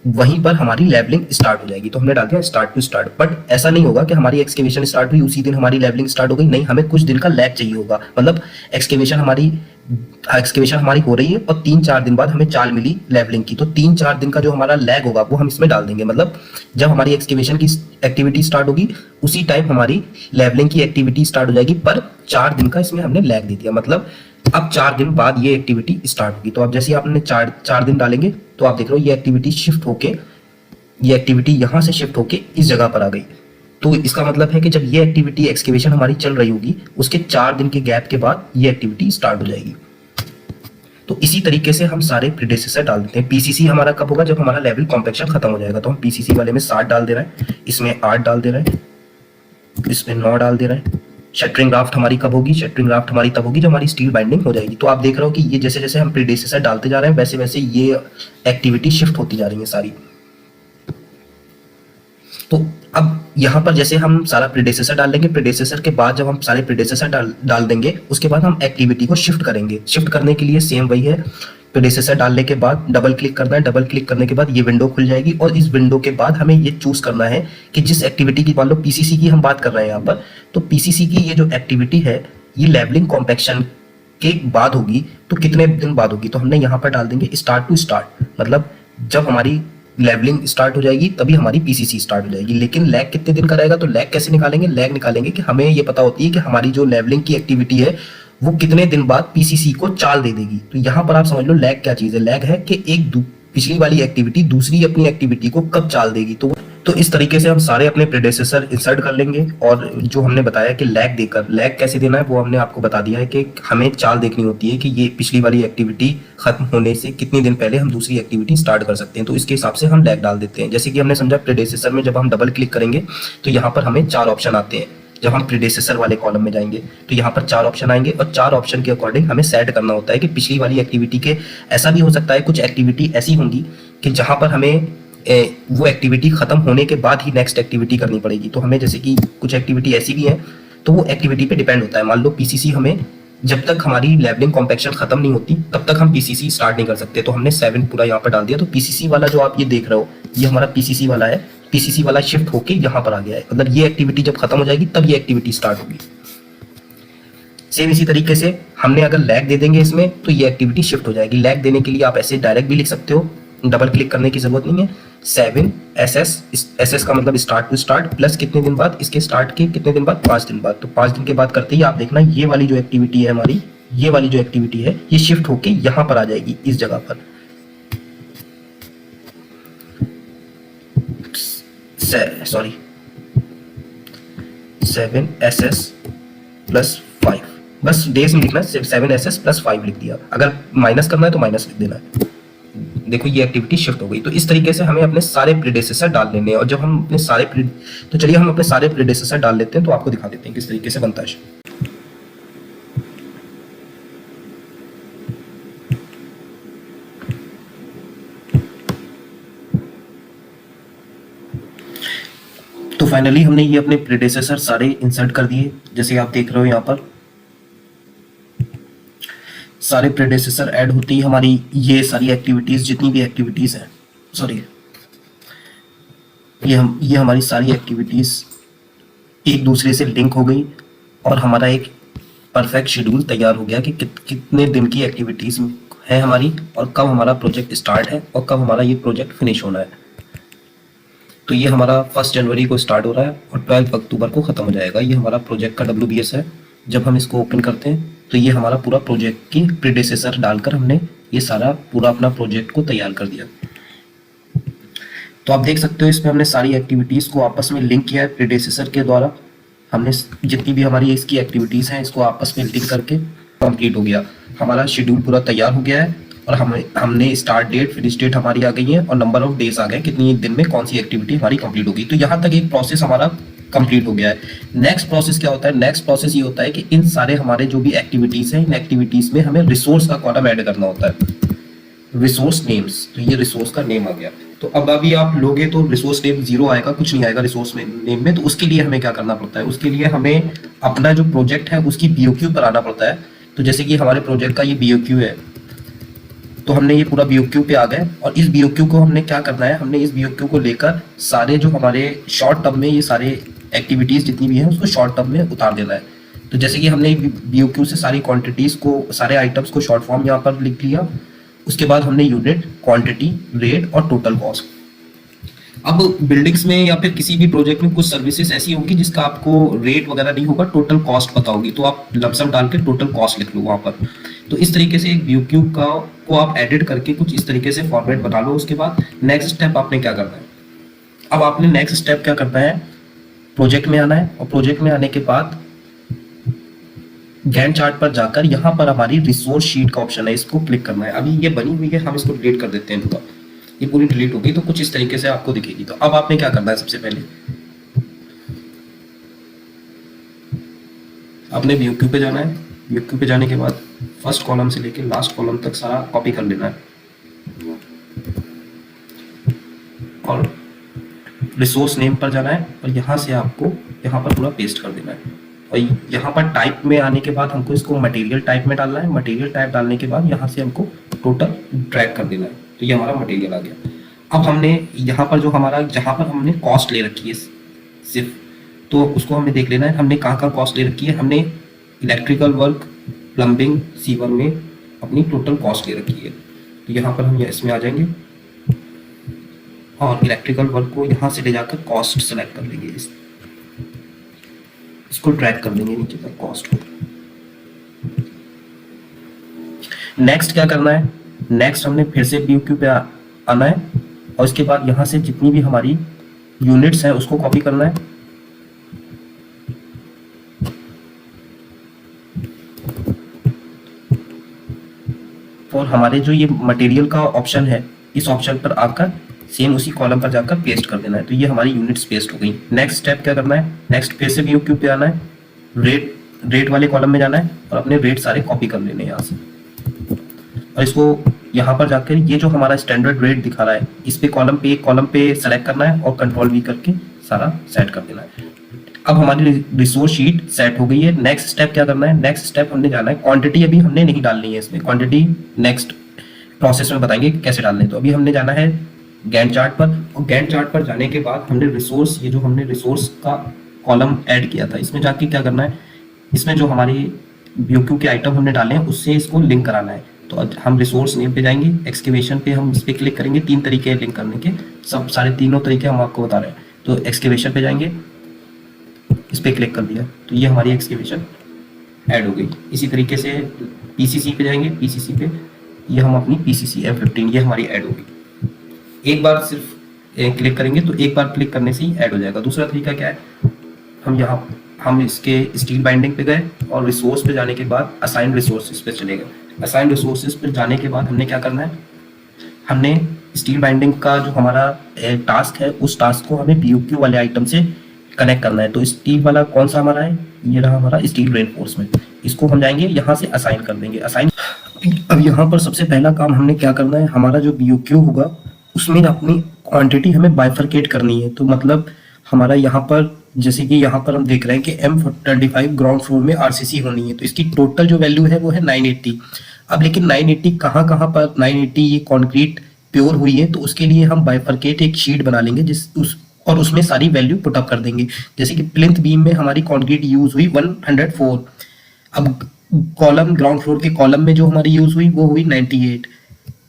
वहीं पर हमारी लेवलिंग स्टार्ट हो जाएगी, तो हमने डाल दिया स्टार्ट टू स्टार्ट। बट ऐसा नहीं होगा कि हमारी एक्सकेवेशन स्टार्ट हुई उसी दिन हमारी लेवलिंग स्टार्ट हो गई, नहीं, हमें कुछ दिन का लैग चाहिए होगा। मतलब एक्सकेवेशन हमारी हो रही है और 3-4 दिन बाद हमें चाल मिली लेवलिंग की, तो 3-4 दिन का जो हमारा लैग होगा वो हम इसमें डाल देंगे। मतलब जब हमारी एक्सकेवेशन की एक्टिविटी स्टार्ट होगी उसी टाइम हमारी लेवलिंग की एक्टिविटी स्टार्ट हो जाएगी, पर 4 दिन का इसमें हमने लैग दे दिया। मतलब अब 4 दिन बाद ये एक्टिविटी स्टार्ट होगी। तो अब जैसे आपने 4 दिन डालेंगे तो आप देख रहे हो ये एक्टिविटी शिफ्ट होके, ये एक्टिविटी यहाँ से शिफ्ट होके इस जगह पर आ गई। तो इसका मतलब है कि जब ये एक्टिविटी एक्सकेवेशन हमारी चल रही होगी उसके 4 दिन के गैप के बाद ये एक्टिविटी स्टार्ट हो जाएगी। तो इसी तरीके से हम सारे प्रीडेसेसर डाल देते हैं। पीसीसी हमारा कब होगा? जब हमारा लेवल कॉम्पैक्शन खत्म हो जाएगा। तो हम पीसीसी वाले में 7 डाल दे रहे हैं, इसमें 8 डाल दे रहे हैं, इसमें 9 डाल दे रहे हैं। शटरिंग राफ्ट हमारी कब होगी? शटरिंग राफ्ट हमारी तब होगी जब हमारी स्टील बाइंडिंग हो जाएगी। तो आप देख रहे हो कि ये जैसे जैसे हम प्रीडेसेसर डालते जा रहे हैं वैसे वैसे ये एक्टिविटी शिफ्ट होती जा रही है सारी। तो अब यहाँ पर जैसे हम सारा प्रीडेसेसर डाल देंगे, प्रीडेसेसर के बाद जब हम सारे प्रीडेसेसर डाल देंगे उसके बाद हम एक्टिविटी को शिफ्ट करेंगे। शिफ्ट करने के लिए सेम वही है, प्रीडेसेसर डालने के बाद डबल क्लिक करना है। डबल क्लिक करने के बाद ये विंडो खुल जाएगी और इस विंडो के बाद हमें ये चूज करना है कि जिस एक्टिविटी की, मान लो पीसीसी की हम बात कर रहे हैं यहाँ पर, तो पीसीसी की ये जो एक्टिविटी है ये लेवलिंग कॉम्पैक्शन के बाद होगी, तो कितने दिन बाद होगी? तो हमने यहाँ पर डाल देंगे स्टार्ट टू स्टार्ट। मतलब जब हमारी लेवलिंग स्टार्ट हो जाएगी तभी हमारी पीसीसी स्टार्ट हो जाएगी। लेकिन लैग कितने दिन का रहेगा? तो लैग कैसे निकालेंगे? लैग निकालेंगे कि हमें ये पता होती है कि हमारी जो लेवलिंग की एक्टिविटी है वो कितने दिन बाद पीसीसी को चाल दे देगी। तो यहाँ पर आप समझ लो लैग क्या चीज है। लैग है कि पिछली वाली एक्टिविटी दूसरी अपनी एक्टिविटी को कब चाल देगी। तो इस तरीके से हम सारे अपने प्रेडेसेसर इंसर्ट कर लेंगे। और जो हमने बताया कि लैग देकर, लैग कैसे देना है वो हमने आपको बता दिया है कि हमें चाल देखनी होती है कि ये पिछली वाली एक्टिविटी खत्म होने से कितने दिन पहले हम दूसरी एक्टिविटी स्टार्ट कर सकते हैं। तो इसके हिसाब से हम लैग डाल देते हैं। जैसे कि हमने समझा प्रेडेसेसर में जब हम डबल क्लिक करेंगे तो यहाँ पर हमें 4 ऑप्शन आते हैं। जब हम प्रीडेसेसर वाले कॉलम में जाएंगे तो यहाँ पर 4 ऑप्शन आएंगे और 4 ऑप्शन के अकॉर्डिंग हमें सेट करना होता है कि पिछली वाली एक्टिविटी के, ऐसा भी हो सकता है कुछ एक्टिविटी ऐसी होंगी कि जहाँ पर हमें वो एक्टिविटी खत्म होने के बाद ही नेक्स्ट एक्टिविटी करनी पड़ेगी। तो हमें जैसे कि कुछ एक्टिविटी ऐसी भी है तो वो एक्टिविटी पे डिपेंड होता है। मान लो पीसीसी, हमें जब तक हमारी लेवलिंग कॉम्पैक्शन खत्म नहीं होती तब तक हम पीसीसी स्टार्ट नहीं कर सकते। तो हमने 7 पूरा यहाँ पर डाल दिया। तो पीसीसी वाला जो आप ये देख रहे हो ये हमारा पीसीसी वाला है। पीसीसी वाला शिफ्ट होके यहाँ पर आ गया है। मतलब ये एक्टिविटी जब खत्म हो जाएगी तब ये एक्टिविटी स्टार्ट होगी। सेम इसी तरीके से हमने अगर लैग दे देंगे इसमें तो ये एक्टिविटी शिफ्ट हो जाएगी। लैग देने के लिए आप ऐसे डायरेक्ट भी लिख सकते हो, डबल क्लिक करने की जरूरत नहीं है। 7 SS का मतलब स्टार्ट टू स्टार्ट प्लस कितने दिन बाद, इसके स्टार्ट के कितने दिन बाद? 5 दिन बाद। तो 5 दिन के बाद करते ही आप देखना ये वाली जो एक्टिविटी है हमारी, ये वाली जो एक्टिविटी है ये शिफ्ट होके यहाँ पर आ जाएगी इस जगह पर। सॉरी 7SS प्लस 5, बस डेज में लिखना है। 7SS प्लस 5 लिख दिया। अगर माइनस करना है तो माइनस लिख देना है। देखो ये एक्टिविटी शिफ्ट हो गई। तो इस तरीके से हमें अपने सारे प्रीडेसेसर डाल लेने हैं। और जब हम अपने सारे तो चलिए हम अपने सारे प्रीडेसेसर डाल लेते हैं तो आपको दिखा देते हैं किस तरीके से बनता है। फाइनली हमने ये अपने प्रेडेसेसर सारे इंसर्ट कर दिए, जैसे आप देख रहे हो यहाँ पर सारे प्रेडेसेसर ऐड होती है हमारी। ये सारी एक्टिविटीज, जितनी भी एक्टिविटीज हैं, सॉरी, ये हमारी सारी एक्टिविटीज एक दूसरे से लिंक हो गई और हमारा एक परफेक्ट शेड्यूल तैयार हो गया कि कितने दिन की एक्टिविटीज है हमारी और कब हमारा प्रोजेक्ट स्टार्ट है और कब हमारा ये प्रोजेक्ट फिनिश होना है। तो ये हमारा 1 जनवरी को स्टार्ट हो रहा है और 12 अक्टूबर को ख़त्म हो जाएगा। ये हमारा प्रोजेक्ट का WBS है। जब हम इसको ओपन करते हैं तो ये हमारा पूरा प्रोजेक्ट की प्रीडिसेसर डालकर हमने ये सारा पूरा अपना प्रोजेक्ट को तैयार कर दिया। तो आप देख सकते हो इसमें हमने सारी एक्टिविटीज़ को आपस में लिंक किया है प्रीडिसेसर के द्वारा। हमने जितनी भी हमारी इसकी एक्टिविटीज़ हैं इसको आपस में लिंक करके कंप्लीट हो गया। हमारा शेड्यूल पूरा तैयार हो गया है और हमने स्टार्ट डेट, फिनिश डेट हमारी आ गई है और नंबर ऑफ डेज आ गए, कितनी दिन में कौन सी एक्टिविटी हमारी कंप्लीट होगी। तो यहाँ तक एक प्रोसेस हमारा कंप्लीट हो गया है। नेक्स्ट प्रोसेस क्या होता है? नेक्स्ट प्रोसेस ये होता है कि इन सारे हमारे जो भी एक्टिविटीज़ हैं, इन एक्टिविटीज़ में हमें रिसोर्स का कॉलम ऐड करना होता है, रिसोर्स नेम्स। तो ये रिसोर्स का नेम आ गया। तो अब अभी आप लोगे तो रिसोर्स नेम 0 आएगा, कुछ नहीं आएगा रिसोर्स नेम में। तो उसके लिए हमें क्या करना पड़ता है? उसके लिए हमें अपना जो प्रोजेक्ट है उसकी BOQ पर आना पड़ता है। तो जैसे कि हमारे प्रोजेक्ट का ये BOQ है, तो हमने ये पूरा BOQ पे आ गए और इस BOQ को हमने क्या करना है? हमने इस BOQ को लेकर सारे जो हमारे शॉर्ट टर्म में ये सारे एक्टिविटीज़ जितनी भी हैं उसको शॉर्ट टर्म में उतार देना है। तो जैसे कि हमने BOQ से सारी क्वांटिटीज़ को, सारे आइटम्स को शॉर्ट फॉर्म यहाँ पर लिख लिया। उसके बाद हमने यूनिट, क्वांटिटी, रेट और टोटल कॉस्ट। अब बिल्डिंग्स में या फिर किसी भी प्रोजेक्ट में कुछ सर्विसेज ऐसी होगी जिसका आपको रेट वगैरह नहीं होगा, टोटल कॉस्ट पता होगी, तो आप लमसम डाल के टोटल कॉस्ट लिख लो वहाँ पर। तो इस तरीके से एक BOQ को आप एडिट करके कुछ इस तरीके से फॉर्मेट बना लो। उसके बाद नेक्स्ट स्टेप आपने क्या करना है? अब आपने नेक्स्ट स्टेप क्या करना है? प्रोजेक्ट में आना है और प्रोजेक्ट में आने के बाद गैंट चार्ट पर जाकर यहाँ पर हमारी रिसोर्स शीट का ऑप्शन है, इसको क्लिक करना है। अभी ये बनी हुई है, हम इसको डिलीट कर देते हैं पूरा। ये पूरी डिलीट होगी तो कुछ इस तरीके से आपको दिखेगी। तो अब आपने क्या करना है? सबसे पहले आपने BOQ पे जाना है। BOQ पे जाने के बाद फर्स्ट कॉलम से लेकर लास्ट कॉलम तक सारा कॉपी कर लेना है और रिसोर्स नेम पर जाना है और यहाँ से आपको यहाँ पर पूरा पेस्ट कर देना है। और यहाँ पर टाइप में आने के बाद हमको इसको मटेरियल टाइप में डालना है। मटेरियल टाइप डालने के बाद यहाँ से हमको टोटल ड्रैग कर देना है। तो ये हमारा मटेरियल आ गया। अब हमने यहाँ पर जो हमारा, जहाँ पर हमने कॉस्ट ले रखी है सिर्फ, तो उसको हमें देख लेना है हमने कहाँ कॉस्ट ले रखी है। हमने इलेक्ट्रिकल वर्क, प्लम्बिंग, सीवर में अपनी टोटल कॉस्ट ले रखी है। तो यहाँ पर हम इसमें आ जाएंगे और इलेक्ट्रिकल वर्क को यहाँ से ले जाकर कॉस्ट सेलेक्ट कर लेंगे, इसको ड्रैग कर देंगे नीचे तक कॉस्ट को। नेक्स्ट क्या करना है? नेक्स्ट हमने फिर से BOQ पे आना है और इसके बाद यहाँ से जितनी भी हमारी यूनिट्स हैं उसको कॉपी करना है। और हमारे जो ये मटेरियल का ऑप्शन है, इस ऑप्शन पर आकर सेम उसी कॉलम पर जाकर पेस्ट कर देना है। तो ये हमारी यूनिट्स पेस्ट हो गई। नेक्स्ट स्टेप क्या करना है? नेक्स्ट फिर से BOQ पे आना है, रेट वाले कॉलम में जाना है और अपने रेट सारे कॉपी कर लेने हैं यहाँ से। और इसको यहाँ पर जाकर ये जो हमारा स्टैंडर्ड रेट दिखा रहा है, इस पे एक कॉलम पे सेलेक्ट करना है और Ctrl V करके सारा सेट कर देना है। अब हमारी रिसोर्स शीट सेट हो गई है। नेक्स्ट स्टेप क्या करना है? नेक्स्ट स्टेप हमने जाना है, क्वांटिटी अभी हमने नहीं डालनी है इसमें, क्वांटिटी नेक्स्ट प्रोसेस में बताएंगे कैसे डालने। तो अभी हमने जाना है गैंट चार्ट पर और गैंट चार्ट पर जाने के बाद हमने रिसोर्स, ये जो हमने रिसोर्स का कॉलम ऐड किया था, इसमें जाके क्या करना है? इसमें जो हमारी BOQ के आइटम हमने डाले हैं उससे इसको लिंक कराना है। तो हम रिसोर्स नेम पे जाएंगे, एक्सकेवेशन पे हम इस पर क्लिक करेंगे। 3 तरीके हैं लिंक करने के, सब सारे तीनों तरीके हम आपको बता रहे हैं। तो एक्सकेवेशन पे जाएंगे, इस पर क्लिक कर दिया तो ये हमारी एक्सकेवेशन ऐड हो गई। इसी तरीके से PCC पे जाएंगे, PCC पे ये हम अपनी PCC M15 ये हमारी ऐड होगी। एक बार सिर्फ क्लिक करेंगे तो एक बार क्लिक करने से ही ऐड हो जाएगा। दूसरा तरीका क्या है? हम इसके स्टील बाइंडिंग पे गए और रिसोर्स पे जाने के बाद असाइन रिसोर्सेज पे चले गए। असाइन रिसोर्सेज पे जाने के बाद हमने क्या करना है? हमने स्टील बाइंडिंग का जो हमारा टास्क है उस टास्क को हमें BOQ वाले आइटम से कनेक्ट करना है। तो स्टील वाला कौन सा हमारा है? ये रहा हमारा स्टील रेनफोर्समेंट। इसको हम जाएंगे यहाँ से असाइन कर देंगे। असाइन अब यहाँ पर सबसे पहला काम हमने क्या करना है? हमारा जो BOQ होगा उसमें अपनी क्वांटिटी हमें बाइफरकेट करनी है। तो मतलब हमारा यहाँ पर, जैसे कि यहाँ पर हम देख रहे हैं कि M25 ग्राउंड फ्लोर में आरसीसी होनी है, तो इसकी टोटल जो वैल्यू है वो है 980। अब लेकिन 980 कहाँ कहाँ पर 980 ये कंक्रीट प्योर हुई है, तो उसके लिए हम बाइफरकेट एक शीट बना लेंगे और उसमें सारी वैल्यू पुट अप कर देंगे। जैसे कि प्लिंथ बीम में हमारी कंक्रीट यूज हुई 104, अब कॉलम ग्राउंड फ्लोर के कॉलम में जो हमारी यूज हुई वो हुई 98,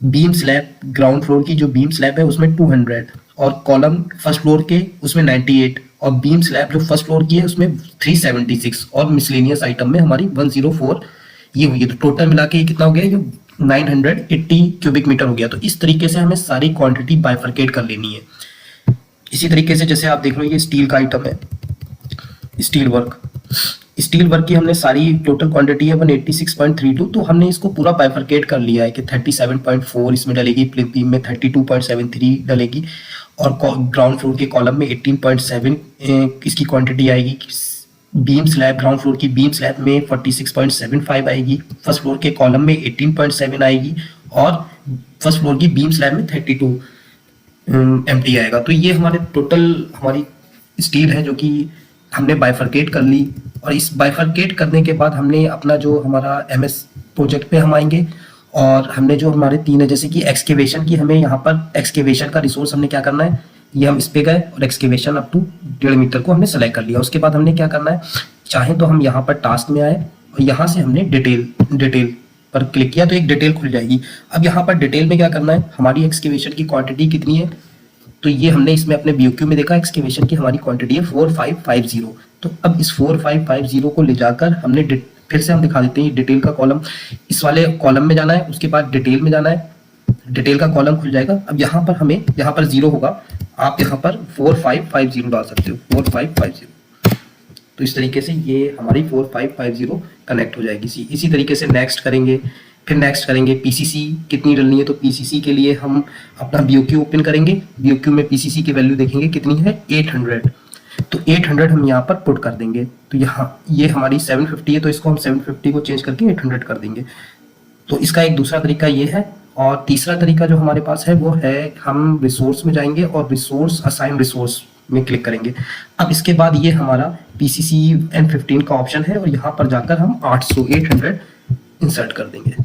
बीम स्लैब ग्राउंड फ्लोर की जो बीम स्लैब है उसमें 200, और कॉलम फर्स्ट फ्लोर के उसमें 98, और बीम स्लैब जो फर्स्ट फ्लोर की है उसमें 376, और मिसलेनियस आइटम में हमारी 104 ये हुई है। तो टोटल मिला के ये कितना हो गया, ये 980 क्यूबिक मीटर हो गया। तो इस तरीके से हमें सारी क्वांटिटी बाइफरकेट कर लेनी है। इसी तरीके से जैसे आप देख रहे हो ये स्टील का आइटम है, स्टील वर्क की हमने सारी टोटल क्वांटिटी है 186.32, तो हमने इसको पूरा बाइफरकेट कर लिया है कि 37.4 इसमें डलेगी, प्लिंथ बीम में 32.73 डलेगी, और ग्राउंड फ्लोर के कॉलम में 18.7 इसकी क्वांटिटी आएगी। बीम स्लैब ग्राउंड फ्लोर की बीम स्लैब में 46.75 आएगी, फर्स्ट फ्लोर के कॉलम में 18.7 आएगी, और फर्स्ट फ्लोर की बीम स्लैब में 32 एमटी आएगा। तो ये हमारे टोटल हमारी स्टील है जो कि हमने बाइफरकेट कर ली। और इस बाइफरकेट करने के बाद हमने अपना जो हमारा एमएस प्रोजेक्ट पे हम आएंगे, और हमने जो हमारे 3 है, जैसे कि एक्सकेवेशन की, हमें यहाँ पर एक्सकेवेशन का रिसोर्स हमने क्या करना है, ये हम इस पे गए और एक्सकेवेशन अप टू 1.5 मीटर को हमने सेलेक्ट कर लिया। उसके बाद हमने क्या करना है, चाहे तो हम यहाँ पर टास्क में आए और यहाँ से हमने डिटेल पर क्लिक किया तो एक डिटेल खुल जाएगी। अब यहाँ पर डिटेल में क्या करना है, हमारी एक्सकेवेशन की क्वांटिटी कितनी है, तो ये हमने इसमें अपने BOQ में देखा, एक्सकेवेशन की हमारी क्वांटिटी है 4550। तो अब इस 4550 को ले जाकर हमने फिर से हम दिखा देते हैं डिटेल का कॉलम, इस वाले कॉलम में जाना है, उसके बाद डिटेल में जाना है, डिटेल का कॉलम खुल जाएगा। अब यहाँ पर हमें, यहाँ पर 0 होगा, आप यहाँ पर 4550 डाल सकते हो, 4550। तो इस तरीके से ये हमारी 4550 कनेक्ट हो जाएगी। इसी तरीके से नेक्स्ट करेंगे, फिर नेक्स्ट करेंगे PCC कितनी डलनी है, तो PCC के लिए हम अपना BOQ ओपन करेंगे, BOQ में PCC की वैल्यू देखेंगे कितनी है 800, तो 800 हम यहाँ पर पुट कर देंगे। तो यहाँ ये हमारी 750 है, तो इसको हम 750 को चेंज करके 800 कर देंगे। तो इसका एक दूसरा तरीका ये है। और तीसरा तरीका जो हमारे पास है वो है, हम रिसोर्स में जाएंगे और रिसोर्स असाइन रिसोर्स में क्लिक करेंगे। अब इसके बाद ये हमारा PCC N15 का ऑप्शन है, और यहाँ पर जाकर हम 800 इंसर्ट कर देंगे।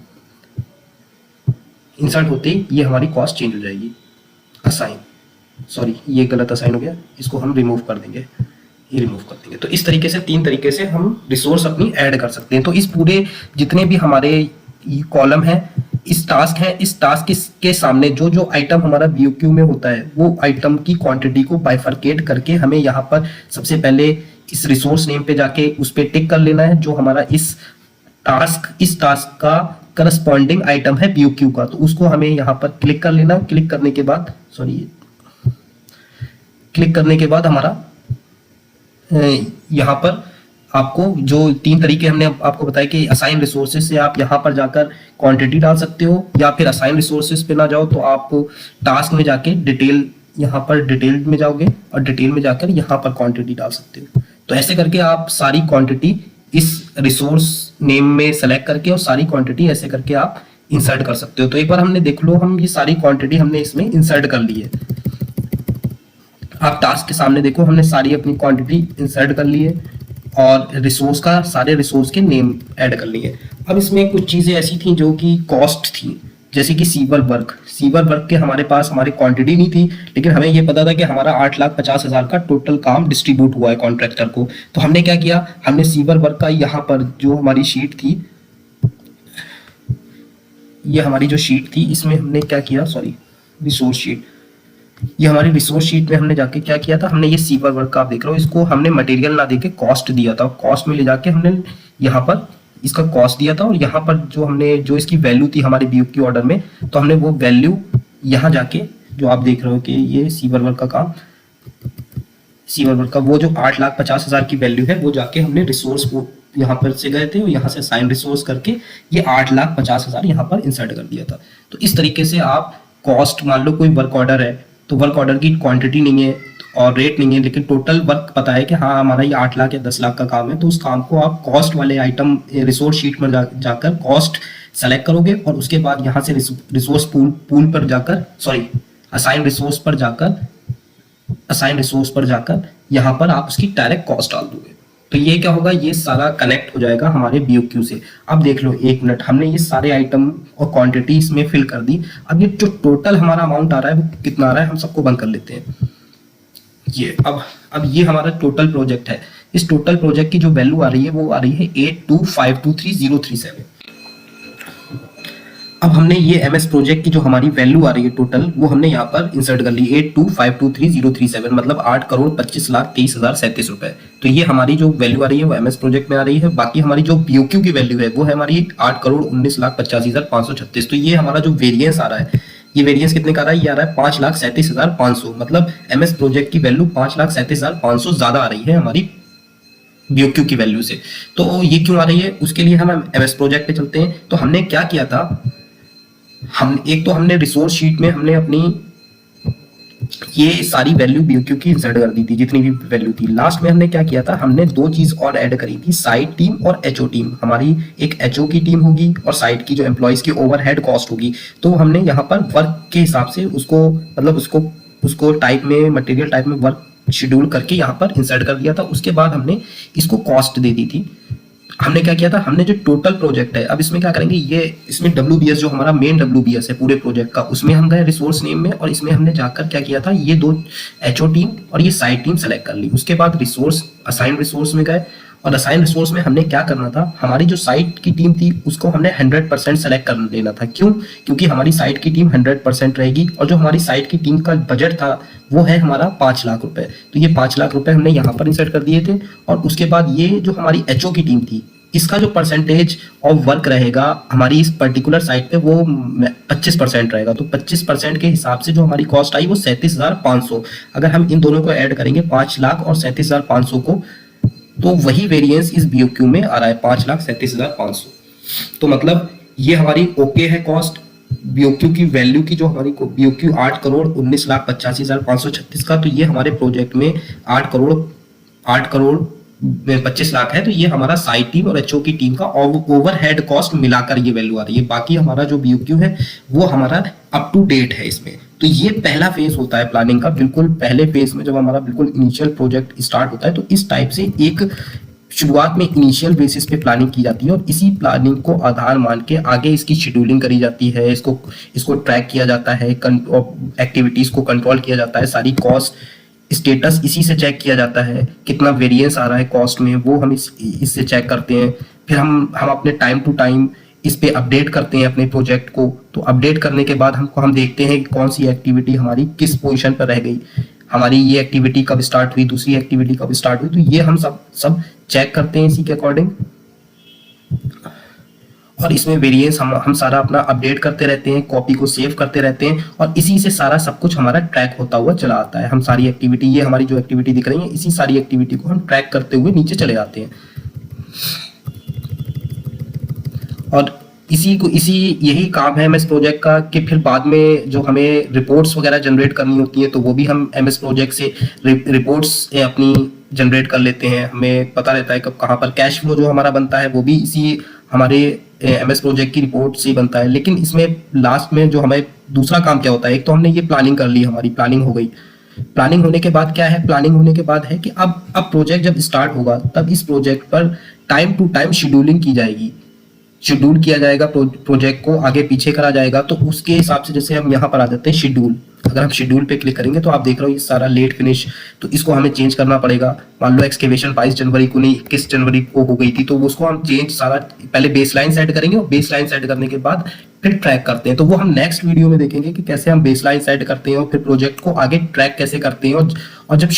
इंसर्ट होते ही ये हमारी कॉस्ट चेंज हो जाएगी। असाइन, सॉरी ये गलत असाइन हो गया, इसको हम रिमूव कर देंगे, ये रिमूव कर देंगे। तो इस तरीके से 3 तरीके से हम रिसोर्स अपनी ऐड कर सकते हैं। तो इस पूरे जितने भी हमारे कॉलम है, इस टास्क के सामने जो आइटम हमारा BOQ में होता है, वो आइटम की क्वांटिटी को बाइफरकेट करके हमें यहाँ पर सबसे पहले इस रिसोर्स नेम पे जाके उस पे टिक कर लेना है, जो हमारा इस टास्क का करस्पॉन्डिंग आइटम है BOQ का। तो उसको हमें यहाँ पर क्लिक कर लेना। क्लिक करने के बाद हमारा यहाँ पर आपको जो 3 तरीके हमने आपको बताया कि असाइन रिसोर्सेज से आप यहाँ पर जाकर क्वांटिटी डाल सकते हो, या फिर असाइन रिसोर्सेज पे ना जाओ तो आप टास्क में जाके डिटेल, यहाँ पर डिटेल में जाओगे और डिटेल में जाकर यहाँ पर क्वांटिटी डाल सकते हो। तो ऐसे करके आप सारी क्वांटिटी इस रिसोर्स नेम में सेलेक्ट करके और सारी क्वांटिटी ऐसे करके आप इंसर्ट कर सकते हो। तो एक बार हमने देख लो, हम ये सारी क्वांटिटी हमने इसमें इंसर्ट कर ली है। आप टास्क के सामने देखो, हमने सारी अपनी क्वांटिटी इंसर्ट कर ली है और रिसोर्स का सारे रिसोर्स के नेम ऐड कर लिए। अब इसमें कुछ चीजें ऐसी थी जो कि कॉस्ट थी, जैसे कि सीवर वर्क के हमारे पास हमारी क्वांटिटी नहीं थी, लेकिन हमें ये पता था कि हमारा 8,50,000 का टोटल काम डिस्ट्रीब्यूट हुआ है कॉन्ट्रैक्टर को। तो हमने क्या किया, हमने सीवर वर्क का यहाँ पर जो हमारी शीट थी, ये हमारी जो शीट थी, इसमें हमने क्या किया, सॉरी रिसोर्स शीट, ये हमारी रिसोर्स शीट में हमने जाके क्या किया था, हमने ये सीवर वर्क का आप देख रहे हो, इसको हमने मटेरियल ना देके कॉस्ट दिया था। कॉस्ट में ले जाके हमने यहाँ पर इसका कॉस्ट दिया था, और यहाँ पर जो इसकी वैल्यू थी हमारे BOQ ऑर्डर में, तो हमने वो वैल्यू यहाँ जाके, जो आप देख रहे हो कि ये सीवर वर्क का काम, सीवर वर्क का वो जो 8,50,000 की वैल्यू है, वो जाके हमने रिसोर्स को यहाँ पर से गए थे और यहाँ से साइन रिसोर्स करके ये 8,50,000 यहाँ पर इंसर्ट कर दिया था। तो इस तरीके से आप कॉस्ट, मान लो कोई वर्क ऑर्डर है, तो वर्क ऑर्डर की क्वांटिटी नहीं है और रेट नहीं है, लेकिन टोटल वर्क पता है कि हाँ हमारा ये 8 लाख या 10 लाख का काम है, तो उस काम को आप कॉस्ट वाले आइटम रिसोर्स शीट में जाकर कॉस्ट सेलेक्ट करोगे, और उसके बाद यहाँ से रिसोर्स पूल पर जाकर, सॉरी असाइन रिसोर्स पर जाकर असाइन रिसोर्स पर जाकर यहाँ पर आप उसकी डायरेक्ट कॉस्ट डाल दोगे। तो ये क्या होगा, ये सारा कनेक्ट हो जाएगा हमारे BOQ से। अब देख लो, 1 मिनट, हमने ये सारे आइटम और क्वांटिटी इसमें फिल कर दी। अब ये जो टोटल हमारा अमाउंट आ रहा है वो कितना आ रहा है, हम सबको बंद कर लेते हैं। ये अब ये हमारा टोटल प्रोजेक्ट है। इस टोटल प्रोजेक्ट की जो वैल्यू आ रही है वो आ रही है 82523037। अब हमने ये MS प्रोजेक्ट की जो हमारी वैल्यू आ रही है टोटल, वो हमने यहाँ पर इंसर्ट कर ली, 82523037, मतलब 8,25,23,037 रुपए। तो ये हमारी जो वैल्यू आ रही है वो MS प्रोजेक्ट में आ रही है। बाकी हमारी जो BOQ की वैल्यू है वो है हमारी 8,19,85,536। तो ये हमारा जो वेरिएंस आ रहा है, ये वेरिएंस कितने का आ रहा है, ये आ रहा है 5,37,500। मतलब MS प्रोजेक्ट की वैल्यू 5,37,500 ज्यादा आ रही है हमारी BOQ की वैल्यू से। तो ये क्यों आ रही है, उसके लिए हम MS प्रोजेक्ट पे चलते हैं। तो हमने क्या किया था, हमने रिसोर्स शीट में हमने अपनी ये सारी वैल्यू BOQ की इंसर्ट कर दी थी, जितनी भी वैल्यू थी। लास्ट में हमने क्या किया था, हमने 2 चीज और ऐड करी थी, साइट टीम और HO टीम। हमारी एक HO की टीम होगी और साइट की जो एम्प्लॉइज की ओवरहेड कॉस्ट होगी। तो हमने यहाँ पर वर्क के हिसाब से उसको, मतलब उसको टाइप में, मटेरियल टाइप में वर्क शेड्यूल करके यहाँ पर इंसर्ट कर दिया था। उसके बाद हमने इसको कॉस्ट दे दी थी। हमने क्या किया था, हमने जो टोटल प्रोजेक्ट है, अब इसमें क्या करेंगे, ये इसमें WBS जो हमारा मेन WBS है पूरे प्रोजेक्ट का, उसमें हम गए रिसोर्स नेम में, और इसमें हमने जाकर क्या किया था, ये 2 HO टीम और ये साइट टीम सेलेक्ट कर ली। उसके बाद रिसोर्स, असाइन रिसोर्स में गए, और असाइन रिसोर्स में हमने क्या करना था, हमारी जो साइट की टीम थी उसको हमने 100% सेलेक्ट कर लेना था। क्यों, क्योंकि हमारी साइट की टीम 100% रहेगी, और जो हमारी साइट की टीम का बजट था वो है हमारा 5 लाख रुपए। तो ये 5 लाख रुपए हमने यहाँ पर इंसर्ट कर दिए थे। और उसके बाद ये जो हमारी HO की टीम थी, इसका जो परसेंटेज ऑफ वर्क रहेगा हमारी इस पर्टिकुलर साइट पे, वो 25% रहेगा। तो 25% के हिसाब से जो हमारी कॉस्ट आई वो 37,500। अगर हम इन दोनों को ऐड करेंगे, 5 लाख और 37,500 को, तो वही वेरिएंस इस BOQ में आ रहा है, 5,37,500। तो मतलब ये हमारी ओके है कॉस्ट BOQ की वैल्यू की, जो हमारी BOQ 8,85,536 का। तो ये हमारे प्रोजेक्ट में 8 करोड़ 25 लाख है। तो ये हमारा साइट टीम और HO की टीम का ओवरहेड कॉस्ट मिलाकर ये वैल्यू आ रही है। बाकी हमारा जो BOQ है वो हमारा अप टू डेट है इसमें। तो ये पहला फेज होता है प्लानिंग का। बिल्कुल पहले फेज में जब हमारा बिल्कुल इनिशियल प्रोजेक्ट स्टार्ट होता है, तो इस टाइप से एक शुरुआत में इनिशियल बेसिस पे प्लानिंग की जाती है, और इसी प्लानिंग को आधार मान के आगे इसकी शेड्यूलिंग करी जाती है, इसको ट्रैक किया जाता है, एक्टिविटीज को कंट्रोल किया जाता है, सारी कॉस्ट स्टेटस इसी से चेक किया जाता है, कितना वेरिएंस आ रहा है कॉस्ट में वो हम इससे चेक करते हैं। फिर हम अपने टाइम टू टाइम इस पे अपडेट करते हैं अपने प्रोजेक्ट को। तो अपडेट करने के बाद हम देखते हैं कि कौन सी एक्टिविटी हमारी किस पोजीशन पर रह गई, हमारी ये एक्टिविटी कब स्टार्ट हुई, दूसरी एक्टिविटी कब स्टार्ट हुई। तो ये हम सब चेक करते हैं इसी के अकॉर्डिंग, और इसमें वेरिएंस हम सारा अपना अपडेट करते रहते हैं, कॉपी को सेव करते रहते हैं, और इसी से सारा सब कुछ हमारा ट्रैक होता हुआ चला आता है। हम सारी एक्टिविटी, ये हमारी जो एक्टिविटी दिख रही है, इसी सारी एक्टिविटी को हम ट्रैक करते हुए नीचे चले जाते हैं। और यही काम है MS प्रोजेक्ट का, कि फिर बाद में जो हमें रिपोर्ट्स वगैरह जनरेट करनी होती है, तो वो भी हम MS प्रोजेक्ट से रिपोर्ट्स अपनी जनरेट कर लेते हैं। हमें पता रहता है कब कहाँ पर कैश फ्लो जो हमारा बनता है वो भी इसी हमारे MS प्रोजेक्ट की रिपोर्ट से ही बनता है। लेकिन इसमें लास्ट में जो हमें दूसरा काम क्या होता है, एक तो हमने ये प्लानिंग कर ली, हमारी प्लानिंग हो गई। प्लानिंग होने के बाद क्या है, प्लानिंग होने के बाद है कि अब प्रोजेक्ट जब स्टार्ट होगा तब इस प्रोजेक्ट पर टाइम टू टाइम शेड्यूलिंग की जाएगी, शेड्यूल किया जाएगा, प्रोजेक्ट को आगे पीछे करा जाएगा। तो उसके हिसाब से जैसे हम यहाँ पर आ जाते हैं शेड्यूल। अगर हम शेड्यूल पे क्लिक करेंगे तो आप देख रहे हो ये सारा लेट फिनिश, तो इसको हमें चेंज करना पड़ेगा। मान लो एक्सकेवेशन 22 जनवरी को नहीं 21 जनवरी को हो गई थी, तो उसको हम चेंज सारा पहले बेसलाइन सेट करेंगे, और बेसलाइन सेट करने के बाद फिर ट्रैक करते हैं। तो वो हम नेक्स्ट वीडियो में देखेंगे कि कैसे हम बेसलाइन सेट करते हैं और फिर प्रोजेक्ट को आगे ट्रैक कैसे करते हैं, और जब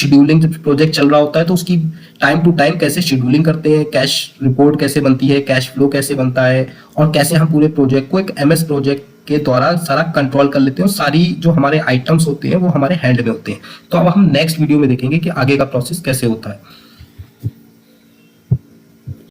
प्रोजेक्ट चल रहा होता है तो उसकी टाइम टू टाइम कैसे शेड्यूलिंग करते हैं, कैश रिपोर्ट कैसे बनती है, कैश फ्लो कैसे बनता है, और कैसे हम पूरे प्रोजेक्ट को एक MS प्रोजेक्ट के द्वारा सारा कंट्रोल कर लेते हैं, और सारी जो हमारे आइटम्स होते हैं वो हमारे हैंड में होते हैं। तो अब हम नेक्स्ट वीडियो में देखेंगे कि आगे का प्रोसेस कैसे होता है।